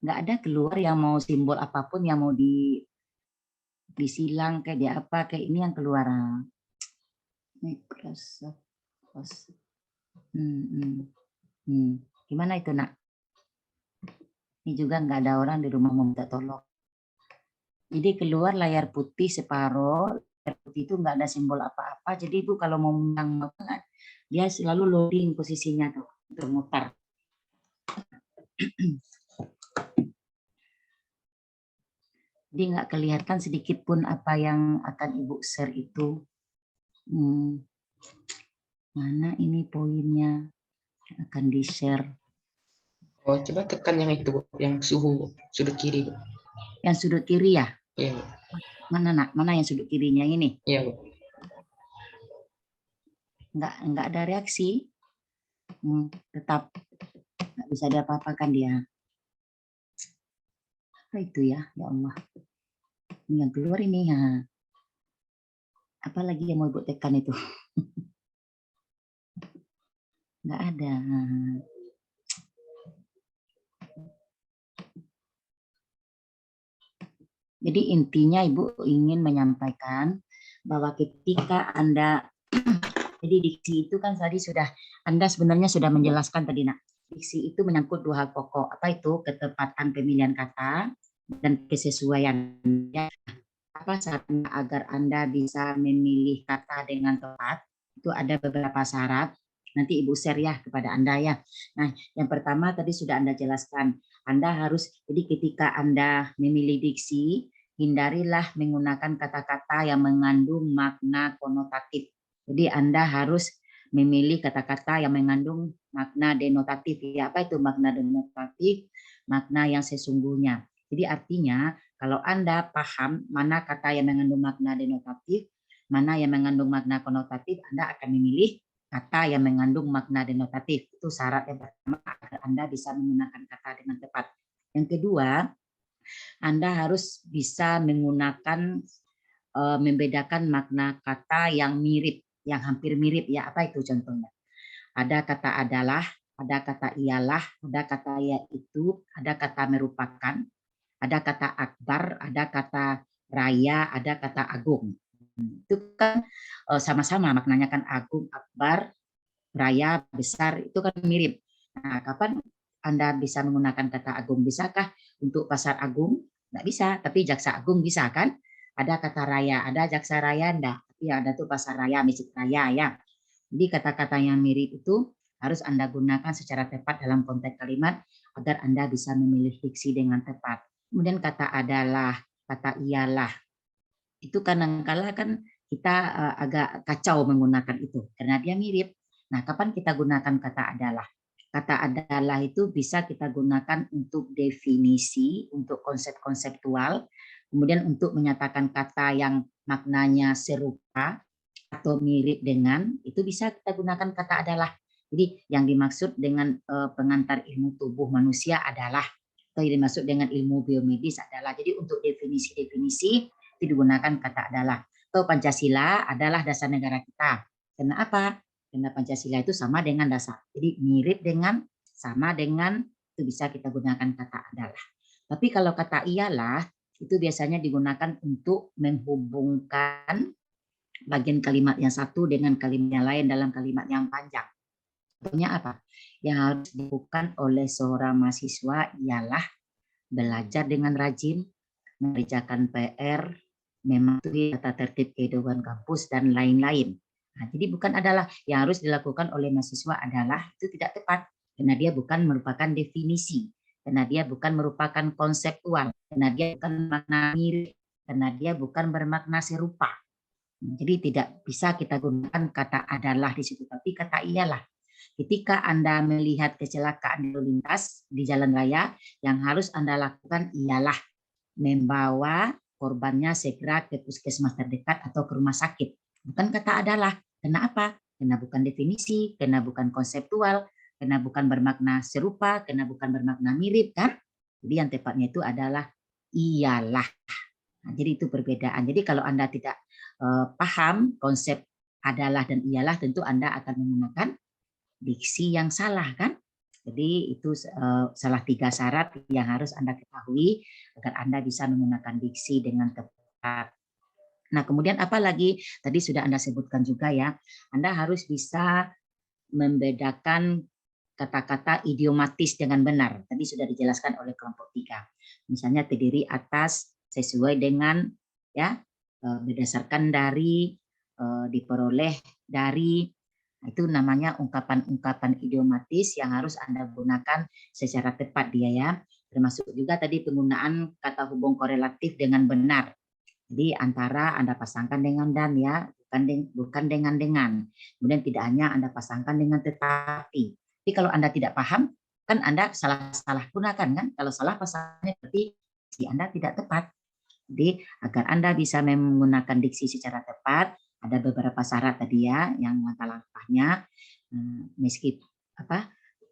nggak ada keluar yang mau simbol apapun yang mau disilang kayak dia apa kayak ini yang keluar. Microsoft. Gimana itu nak? Ini juga nggak ada orang di rumah mau minta tolong. Jadi keluar layar putih separuh, layar putih itu nggak ada simbol apa-apa. Jadi Ibu kalau mau menang dia selalu loading posisinya tuh, bermutar. Jadi nggak kelihatan sedikit pun apa yang akan Ibu share itu. Mana ini poinnya akan di-share. Oh, coba tekan yang itu, Bu, yang sudut kiri, Bu. Yang sudut kiri ya? Iya, Bu. Mana nak? Mana yang sudut kirinya ini? Iya, Bu. Nggak ada reaksi. Tetap nggak bisa diapa-apakan dia. Apa itu ya? Ya Allah. Ini yang keluar ini ya. Apalagi yang mau Ibu tekan itu? Nggak ada. Jadi intinya Ibu ingin menyampaikan bahwa ketika Anda, jadi diksi itu kan tadi sudah, Anda sebenarnya sudah menjelaskan tadi nak, diksi itu menyangkut 2 hal pokok, apa itu ketepatan pemilihan kata dan kesesuaian. apa syaratnya agar Anda bisa memilih kata dengan tepat? Itu ada beberapa syarat. Nanti Ibu share ya kepada Anda ya. Nah, yang pertama tadi sudah Anda jelaskan. Anda harus, jadi ketika Anda memilih diksi, hindarilah menggunakan kata-kata yang mengandung makna konotatif. Jadi Anda harus memilih kata-kata yang mengandung makna denotatif. Ya, apa itu makna denotatif? Makna yang sesungguhnya. Jadi artinya kalau Anda paham mana kata yang mengandung makna denotatif, mana yang mengandung makna konotatif, Anda akan memilih kata yang mengandung makna denotatif. Itu syarat yang pertama agar Anda bisa menggunakan kata dengan tepat. Yang kedua, Anda harus bisa menggunakan membedakan makna kata yang mirip, yang hampir mirip ya. Apa itu contohnya? Ada kata adalah, ada kata ialah, ada kata yaitu, ada kata merupakan, ada kata akbar, ada kata raya, ada kata agung. Itu kan sama-sama maknanya kan agung, akbar, raya, besar, itu kan mirip. Nah, kapan Anda bisa menggunakan kata agung? Bisakah untuk pasar agung? Nggak bisa, tapi jaksa agung bisa kan? Ada kata raya, ada jaksa raya, enggak. Tapi ada tuh pasar raya, masjid raya ya. Jadi kata-kata yang mirip itu harus Anda gunakan secara tepat dalam konteks kalimat agar Anda bisa memilih diksi dengan tepat. Kemudian kata adalah, kata ialah. Itu kadang-kala kan kita agak kacau menggunakan itu karena dia mirip. Nah, kapan kita gunakan kata adalah? Kata adalah itu bisa kita gunakan untuk definisi, untuk konsep konseptual, kemudian untuk menyatakan kata yang maknanya serupa atau mirip dengan, itu bisa kita gunakan kata adalah. Jadi yang dimaksud dengan pengantar ilmu tubuh manusia adalah, atau yang dimaksud dengan ilmu biomedis adalah. Jadi untuk definisi-definisi itu digunakan kata adalah. Atau Pancasila adalah dasar negara kita. Kenapa? Karena Pancasila itu sama dengan dasar. Jadi mirip dengan, sama dengan, itu bisa kita gunakan kata adalah. Tapi kalau kata ialah, itu biasanya digunakan untuk menghubungkan bagian kalimat yang satu dengan kalimat yang lain dalam kalimat yang panjang. Contohnya apa? Yang harus dilakukan oleh seorang mahasiswa ialah belajar dengan rajin, mengerjakan PR, mematuhi tata tertib kehidupan kampus, dan lain-lain. Nah, jadi bukan adalah yang harus dilakukan oleh mahasiswa adalah, itu tidak tepat. Karena dia bukan merupakan definisi. Karena dia bukan merupakan konseptual. Karena dia bukan makna mirip. Karena dia bukan bermakna serupa. Jadi tidak bisa kita gunakan kata adalah di situ. Tapi kata ialah. Ketika Anda melihat kecelakaan lalu lintas di jalan raya, yang harus Anda lakukan ialah membawa korbannya segera ke puskesmas terdekat atau ke rumah sakit. Bukan kata adalah. Kenapa? Karena bukan definisi, karena bukan konseptual, karena bukan bermakna serupa, karena bukan bermakna mirip kan? Jadi yang tepatnya itu adalah ialah. Nah, jadi itu perbedaan. Jadi kalau Anda tidak paham konsep adalah dan ialah, tentu Anda akan menggunakan diksi yang salah kan? Jadi itu salah 3 syarat yang harus Anda ketahui agar Anda bisa menggunakan diksi dengan tepat. Nah, kemudian apa lagi? Tadi sudah Anda sebutkan juga ya, Anda harus bisa membedakan kata-kata idiomatis dengan benar. Tadi sudah dijelaskan oleh kelompok 3. Misalnya terdiri atas, sesuai dengan, ya, berdasarkan dari, diperoleh dari. Itu namanya ungkapan-ungkapan idiomatis yang harus Anda gunakan secara tepat dia ya. Termasuk juga tadi penggunaan kata hubung korelatif dengan benar. Jadi antara Anda pasangkan dengan dan ya, bukan dengan. Kemudian tidak hanya Anda pasangkan dengan tetapi. Tapi kalau Anda tidak paham, kan Anda salah gunakan kan? Kalau salah pasangnya berarti Anda tidak tepat. Jadi agar Anda bisa menggunakan diksi secara tepat, ada beberapa syarat tadi ya, yang langkah-langkahnya.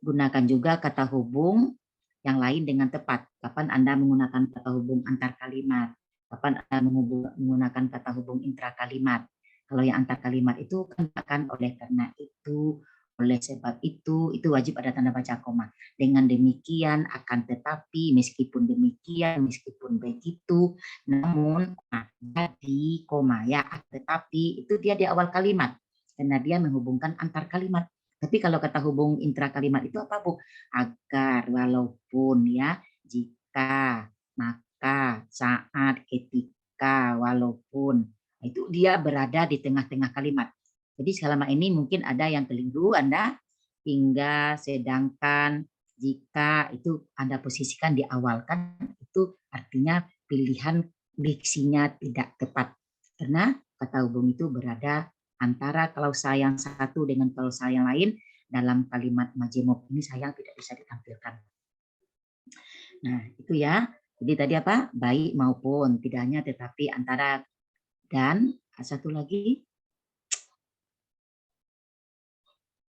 Gunakan juga kata hubung yang lain dengan tepat. Kapan Anda menggunakan kata hubung antar kalimat? Kapan Anda menggunakan kata hubung intra kalimat? Kalau yang antar kalimat itu kan oleh karena itu, oleh sebab itu wajib ada tanda baca koma. Dengan demikian, akan tetapi, meskipun demikian, meskipun begitu, namun, jadi, koma ya, tetapi itu dia di awal kalimat karena dia menghubungkan antar kalimat. Tapi kalau kata hubung intra kalimat itu apa, Bu? Agar, walaupun ya, jika, maka, saat, ketika, jika, walaupun. Itu dia berada di tengah-tengah kalimat. Jadi selama ini mungkin ada yang keliru Anda, hingga, sedangkan, jika itu Anda posisikan di awal, kan itu artinya pilihan diksinya tidak tepat. Karena kata hubung itu berada antara klausa yang satu dengan klausa yang lain dalam kalimat majemuk ini sayang tidak bisa ditampilkan. Nah, itu ya. Jadi tadi apa? Baik maupun, tidak hanya tetapi antara dan, satu lagi.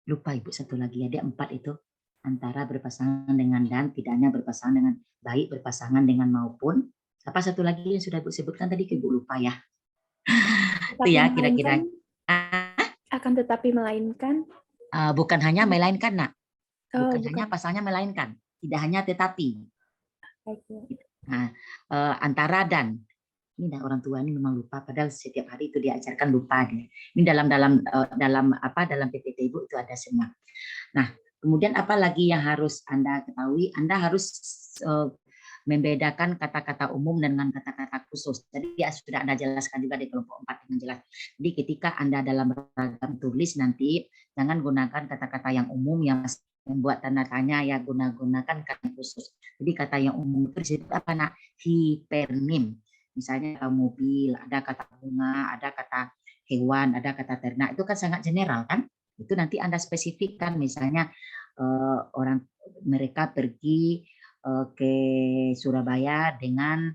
Lupa Ibu satu lagi ya, ada 4 itu. Antara berpasangan dengan dan, tidak hanya berpasangan dengan baik, berpasangan dengan maupun. Apa satu lagi yang sudah Ibu sebutkan tadi, Ibu lupa ya. Itu ya kira-kira. Akan tetapi melainkan. Bukan hanya melainkan, Nak. Bukan bukan. hanya pasalnya melainkan. Tidak hanya tetapi. Nah, antara dan. Ini orang tua ini memang lupa, padahal setiap hari itu diajarkan lupa dia. Ini dalam PPT Ibu itu ada semua. Nah, kemudian apa lagi yang harus Anda ketahui? Anda harus membedakan kata-kata umum dengan kata-kata khusus. Jadi ya sudah Anda jelaskan juga di kelompok 4 dengan jelas. Jadi ketika Anda dalam ragam tulis nanti jangan gunakan kata-kata yang umum yang membuat tanda tanya, ya gunakan kata khusus. Jadi kata yang umum itu disebut apa, Nak? Hipernim. Misalnya mobil, ada kata bunga, ada kata hewan, ada kata ternak, itu kan sangat general kan? Itu nanti Anda spesifikkan, misalnya mereka pergi ke Surabaya dengan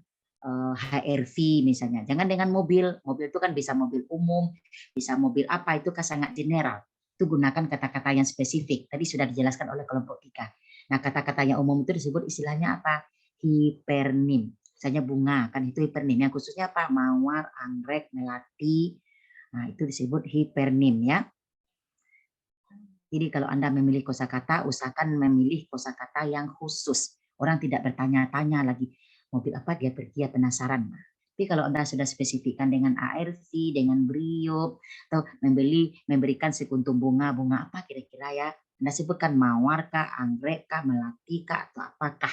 HRV misalnya. Jangan dengan mobil. Mobil itu kan bisa mobil umum, bisa mobil apa, itu kan sangat general. Itu gunakan kata-kata yang spesifik. Tadi sudah dijelaskan oleh kelompok 3. Nah, kata-kata yang umum itu disebut istilahnya apa? Hipernim. Misalnya bunga, kan itu hipernim. Yang khususnya apa? Mawar, anggrek, melati. Nah, itu disebut hipernim ya. Jadi kalau Anda memilih kosakata, usahakan memilih kosakata yang khusus. Orang tidak bertanya-tanya lagi, mobil apa dia pergi, ya penasaran. Tapi kalau Anda sudah spesifikkan dengan ARV, dengan brio, atau memberikan sekuntum bunga apa kira-kira ya. Anda sebutkan mawar kah, anggrek kah, melati kah, atau apakah.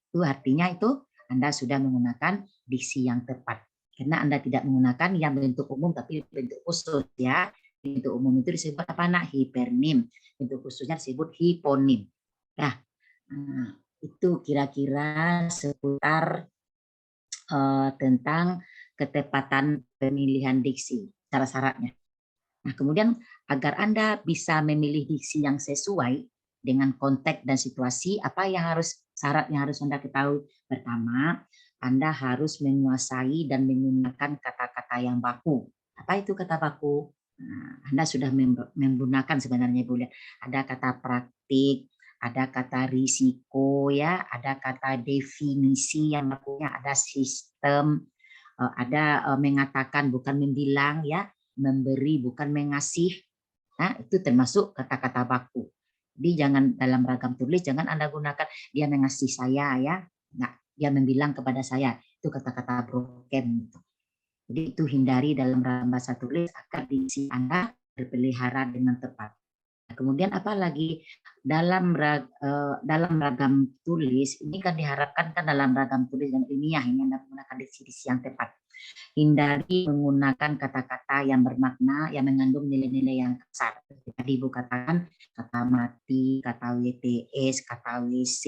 Itu artinya itu Anda sudah menggunakan diksi yang tepat. Karena Anda tidak menggunakan yang bentuk umum tapi bentuk khusus ya. Bentuk umum itu disebut apa, Nak? Hipernim. Bentuk khususnya disebut hiponim. Nah, itu kira-kira seputar tentang ketepatan pemilihan diksi, syarat-syaratnya. Nah, kemudian agar Anda bisa memilih diksi yang sesuai dengan konteks dan situasi, apa yang syarat yang harus Anda ketahui? Pertama, Anda harus menguasai dan menggunakan kata-kata yang baku. Apa itu kata baku? Nah, Anda sudah menggunakan sebenarnya, Bu. Ada kata praktik, ada kata risiko, ya, ada kata definisi yang bakunya, ada sistem, ada mengatakan bukan membilang, ya, memberi bukan mengasih. Nah, itu termasuk kata-kata baku. Jadi jangan dalam ragam tulis jangan Anda gunakan dia mengasih saya, ya. Nah, dia membilang kepada saya. Itu kata-kata broken. Jadi itu hindari dalam ragam bahasa tulis agar diksi Anda berpelihara dengan tepat. Nah, kemudian apalagi dalam ragam tulis ini kan diharapkan kan dalam ragam tulis yang ilmiah ini Anda menggunakan diksi-diksi yang tepat. Hindari menggunakan kata-kata yang bermakna yang mengandung nilai-nilai yang kasar. Tadi Ibu katakan kata mati, kata WTS, kata WC,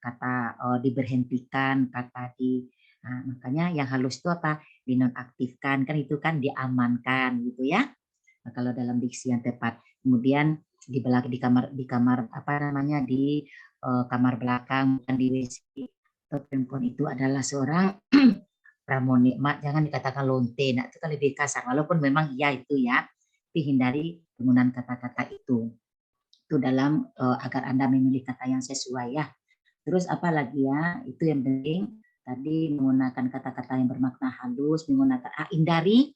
kata diberhentikan, kata di. Nah, makanya yang halus itu apa? Dinonaktifkan, kan itu kan diamankan gitu ya. Nah, kalau dalam diksi yang tepat. Kemudian di kamar apa namanya di kamar belakang, bukan di WC. Perempuan itu adalah seorang pramonikmat, jangan dikatakan lonte, nah itu kan lebih kasar, walaupun memang iya itu ya, tapi hindari penggunaan kata-kata itu dalam agar Anda memilih kata yang sesuai ya. Terus apa lagi ya, itu yang penting tadi menggunakan kata-kata yang bermakna halus, hindari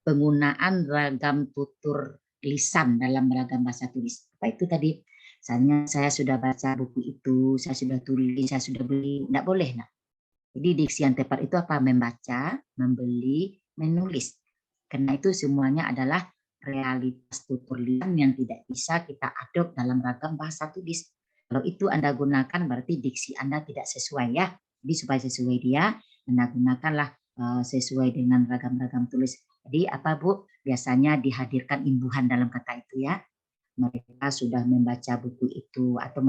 penggunaan ragam tutur lisan dalam ragam bahasa tulis. Apa itu tadi? Misalnya saya sudah baca buku itu, saya sudah tulis, saya sudah beli, enggak boleh, nah. Jadi diksi yang tepat itu apa? Membaca, membeli, menulis. Karena itu semuanya adalah realitas tutur lisan yang tidak bisa kita adop dalam ragam bahasa tulis. Kalau itu Anda gunakan berarti diksi Anda tidak sesuai ya. Jadi supaya sesuai dia, Anda gunakanlah sesuai dengan ragam-ragam tulis. Jadi apa Bu? Biasanya dihadirkan imbuhan dalam kata itu ya. Mereka sudah membaca buku itu atau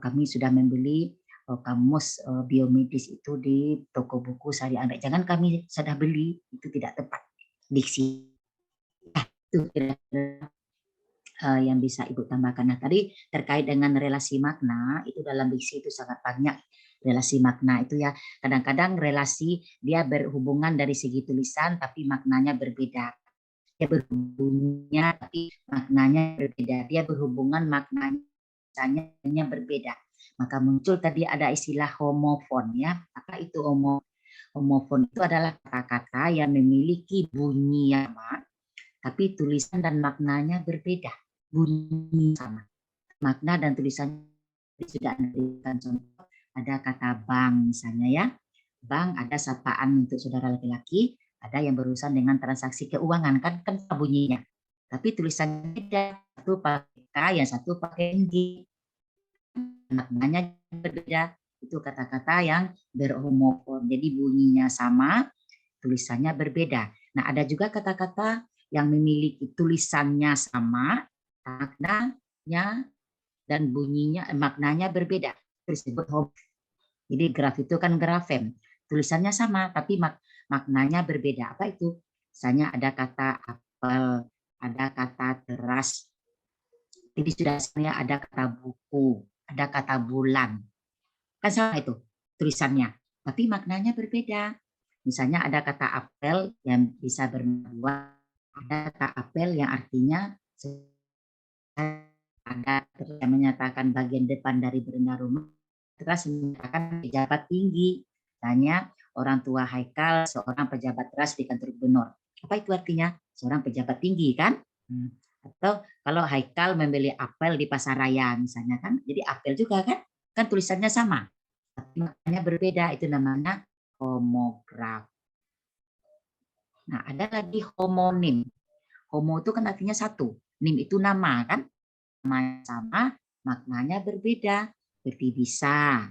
kami sudah membeli kamus biomedis itu di toko buku Sari Anggrek. Jangan kami sudah beli, itu tidak tepat. Diksi itu kira-kira yang bisa Ibu tambahkan. Nah, tadi terkait dengan relasi makna, itu dalam diksi itu sangat banyak relasi makna itu ya. Kadang-kadang relasi dia berhubungan dari segi tulisan tapi maknanya berbeda. Dia berhubungnya tapi maknanya berbeda. Dia berhubungan maknanya berbeda. Maka muncul tadi ada istilah homofon ya. Apa itu homofon? Itu adalah kata-kata yang memiliki bunyi yang sama tapi tulisan dan maknanya berbeda. Bunyi sama. Makna dan tulisannya sudah diberikan contoh. Ada kata bank misalnya ya. Bank ada sapaan untuk saudara laki-laki, ada yang berurusan dengan transaksi keuangan kan bunyinya. Tapi tulisannya beda. Satu pakai K, yang satu pakai G. Maknanya berbeda. Itu kata-kata yang berhomofon. Jadi bunyinya sama, tulisannya berbeda. Nah, ada juga kata-kata yang memiliki tulisannya sama, maknanya dan bunyinya maknanya berbeda. Disebut homofon. Jadi graf itu kan grafem. Tulisannya sama tapi maknanya berbeda. Apa itu? Misalnya ada kata apel, ada kata teras. Jadi sudah sebenarnya ada kata buku, ada kata bulan. Kan sama itu tulisannya, tapi maknanya berbeda. Misalnya ada kata apel yang bisa bermakna, ada kata apel yang artinya ada yang menyatakan bagian depan dari beranda rumah, teras menyatakan pejabat tinggi. Misalnya orang tua Haikal seorang pejabat teras di kantor gubernur. Apa itu artinya? Seorang pejabat tinggi kan? Atau kalau Haikal membeli apel di pasar raya misalnya kan, jadi apel juga kan tulisannya sama, tapi maknanya berbeda. Itu namanya homograf. Nah, ada lagi homonim. Homo itu kan artinya satu, nim itu nama kan, namanya sama, maknanya berbeda. Seperti bisa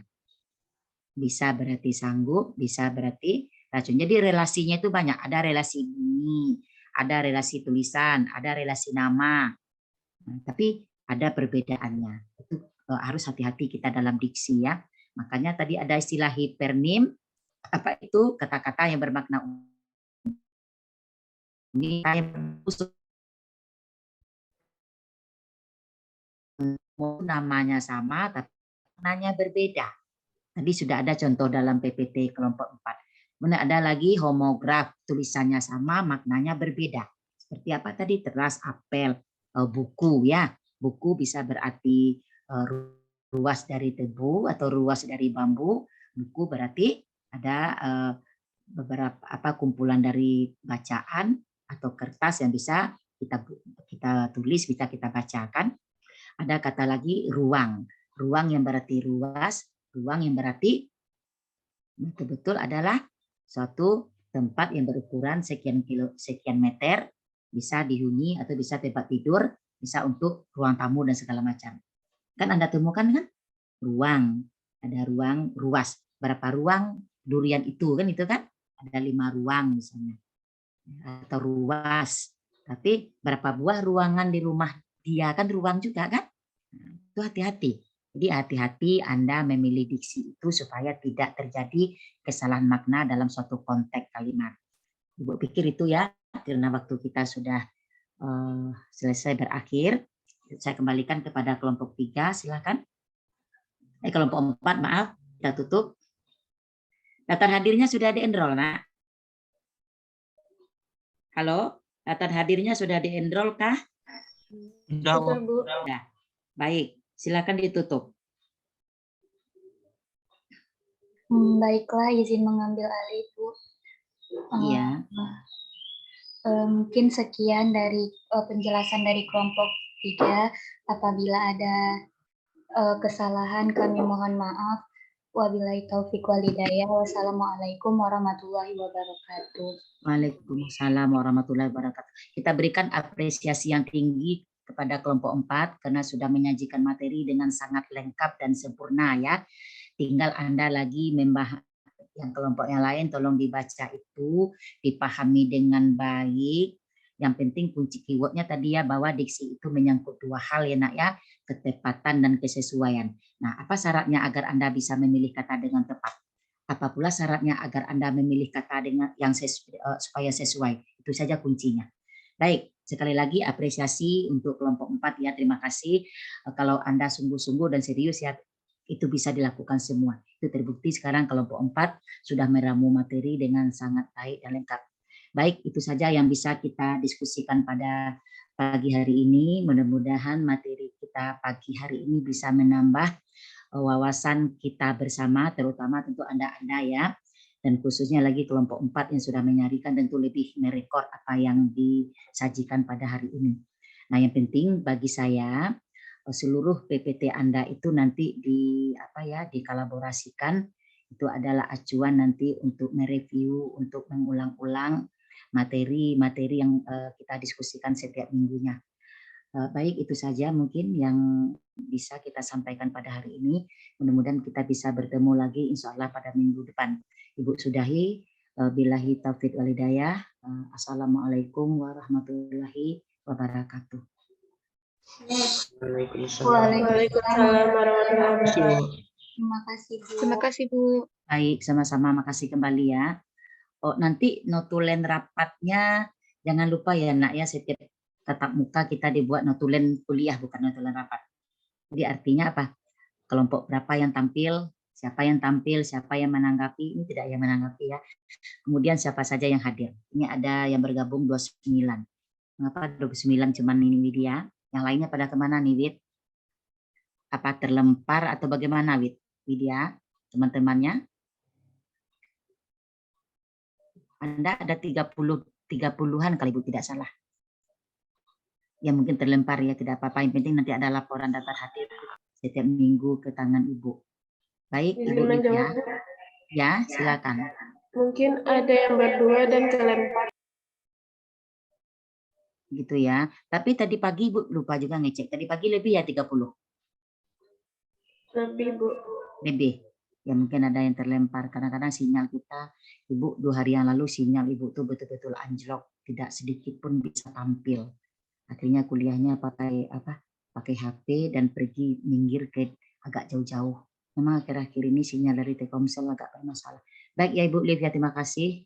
berarti sanggup, bisa berarti racun. Jadi relasinya itu banyak. Ada relasi bunyi, ada relasi tulisan, ada relasi nama. Nah, tapi ada perbedaannya. Itu harus hati-hati kita dalam diksi ya. Makanya tadi ada istilah hipernim. Apa itu? Kata-kata yang bermakna ini namanya sama tapi maknanya berbeda. Tadi sudah ada contoh dalam PPT kelompok 4. Kemudian ada lagi homograf, tulisannya sama, maknanya berbeda. Seperti apa tadi? Teras, apel, buku ya. Buku bisa berarti ruas dari tebu atau ruas dari bambu. Buku berarti ada beberapa kumpulan dari bacaan atau kertas yang bisa kita tulis, bisa kita bacakan. Ada kata lagi ruang. Ruang yang berarti ruas, ruang yang berarti betul-betul adalah suatu tempat yang berukuran sekian meter, bisa dihuni atau bisa tempat tidur, bisa untuk ruang tamu dan segala macam. Kan Anda temukan kan? Ruang, ada ruang, ruas. Berapa ruang durian itu kan? Ada 5 ruang misalnya. Atau ruas. Tapi berapa buah ruangan di rumah dia kan ruang juga kan? Nah, itu hati-hati. Jadi hati-hati Anda memilih diksi itu supaya tidak terjadi kesalahan makna dalam suatu konteks kalimat. Ibu pikir itu ya, karena waktu kita sudah selesai berakhir. Saya kembalikan kepada kelompok 3, silakan. Kelompok 4, maaf, kita tutup. Daftar hadirnya sudah di-enroll, Nak? Halo, daftar hadirnya sudah di-enroll kah? Sudah, Bu. Sudah. Baik, silakan ditutup. Baiklah, izin mengambil alih, Bu. Iya. Mungkin sekian dari penjelasan dari kelompok 3. Apabila ada kesalahan, kami mohon maaf. Wabillahi taufiq wal hidayah. Wassalamualaikum warahmatullahi wabarakatuh. Waalaikumsalam warahmatullahi wabarakatuh. Kita berikan apresiasi yang tinggi kepada kelompok 4 karena sudah menyajikan materi dengan sangat lengkap dan sempurna ya. Tinggal Anda lagi yang kelompok yang lain tolong dibaca itu, dipahami dengan baik. Yang penting kunci keywordnya tadi ya, bahwa diksi itu menyangkut dua hal ya nak ya, ketepatan dan kesesuaian. Nah, apa syaratnya agar Anda bisa memilih kata dengan tepat? Apa pula syaratnya agar Anda memilih kata dengan yang supaya sesuai? Itu saja kuncinya. Baik, sekali lagi apresiasi untuk kelompok 4 ya, terima kasih. Kalau Anda sungguh-sungguh dan serius ya, itu bisa dilakukan semua. Itu terbukti sekarang kelompok 4 sudah meramu materi dengan sangat baik dan lengkap. Baik, itu saja yang bisa kita diskusikan pada pagi hari ini. Mudah-mudahan materi kita pagi hari ini bisa menambah wawasan kita bersama, terutama tentu Anda-Anda ya, dan khususnya lagi kelompok 4 yang sudah menyaringkan tentu lebih merekod apa yang disajikan pada hari ini. Nah, yang penting bagi saya seluruh PPT Anda itu nanti dikolaborasikan, itu adalah acuan nanti untuk mereview, untuk mengulang-ulang materi-materi yang kita diskusikan setiap minggunya. Baik, itu saja mungkin yang bisa kita sampaikan pada hari ini. Mudah-mudahan kita bisa bertemu lagi insya Allah pada minggu depan. Ibu sudahi, billahi taufiq wal hidayah. Assalamualaikum warahmatullahi wabarakatuh. Waalaikumsalam warahmatullahi wabarakatuh. Terima kasih Bu. Terima kasih Bu. Baik, sama-sama, makasih kembali ya. Oh, nanti notulen rapatnya jangan lupa ya nak ya, setiap tatap muka kita dibuat notulen kuliah bukan notulen rapat. Jadi artinya apa? Kelompok berapa yang tampil, siapa yang tampil, siapa yang menanggapi, ini tidak yang menanggapi ya. Kemudian siapa saja yang hadir. Ini ada yang bergabung 29. Mengapa 29 cuman ini Widya? Yang lainnya pada kemana nih Wid? Apa terlempar atau bagaimana Wid? Widya, teman-temannya? Anda ada 30-an kali Bu, tidak salah. Ya mungkin terlempar ya, tidak apa-apa. Yang penting nanti ada laporan daftar hadir setiap minggu ke tangan Ibu. Baik, Ibu Widya. Ya, silakan. Mungkin ada yang berdua dan kelempar. Gitu ya. Tapi tadi pagi Ibu lupa juga ngecek. Tadi pagi lebih ya 30? Lebih Bu. Lebih. Ya mungkin ada yang terlempar. Kadang-kadang sinyal kita, Ibu 2 hari yang lalu sinyal Ibu tuh betul-betul anjlok. Tidak sedikit pun bisa tampil. Akhirnya kuliahnya pakai HP dan pergi minggir ke agak jauh-jauh. Memang akhir-akhir ini sinyal dari Telkomsel agak bermasalah. Baik ya Ibu Livia, terima kasih.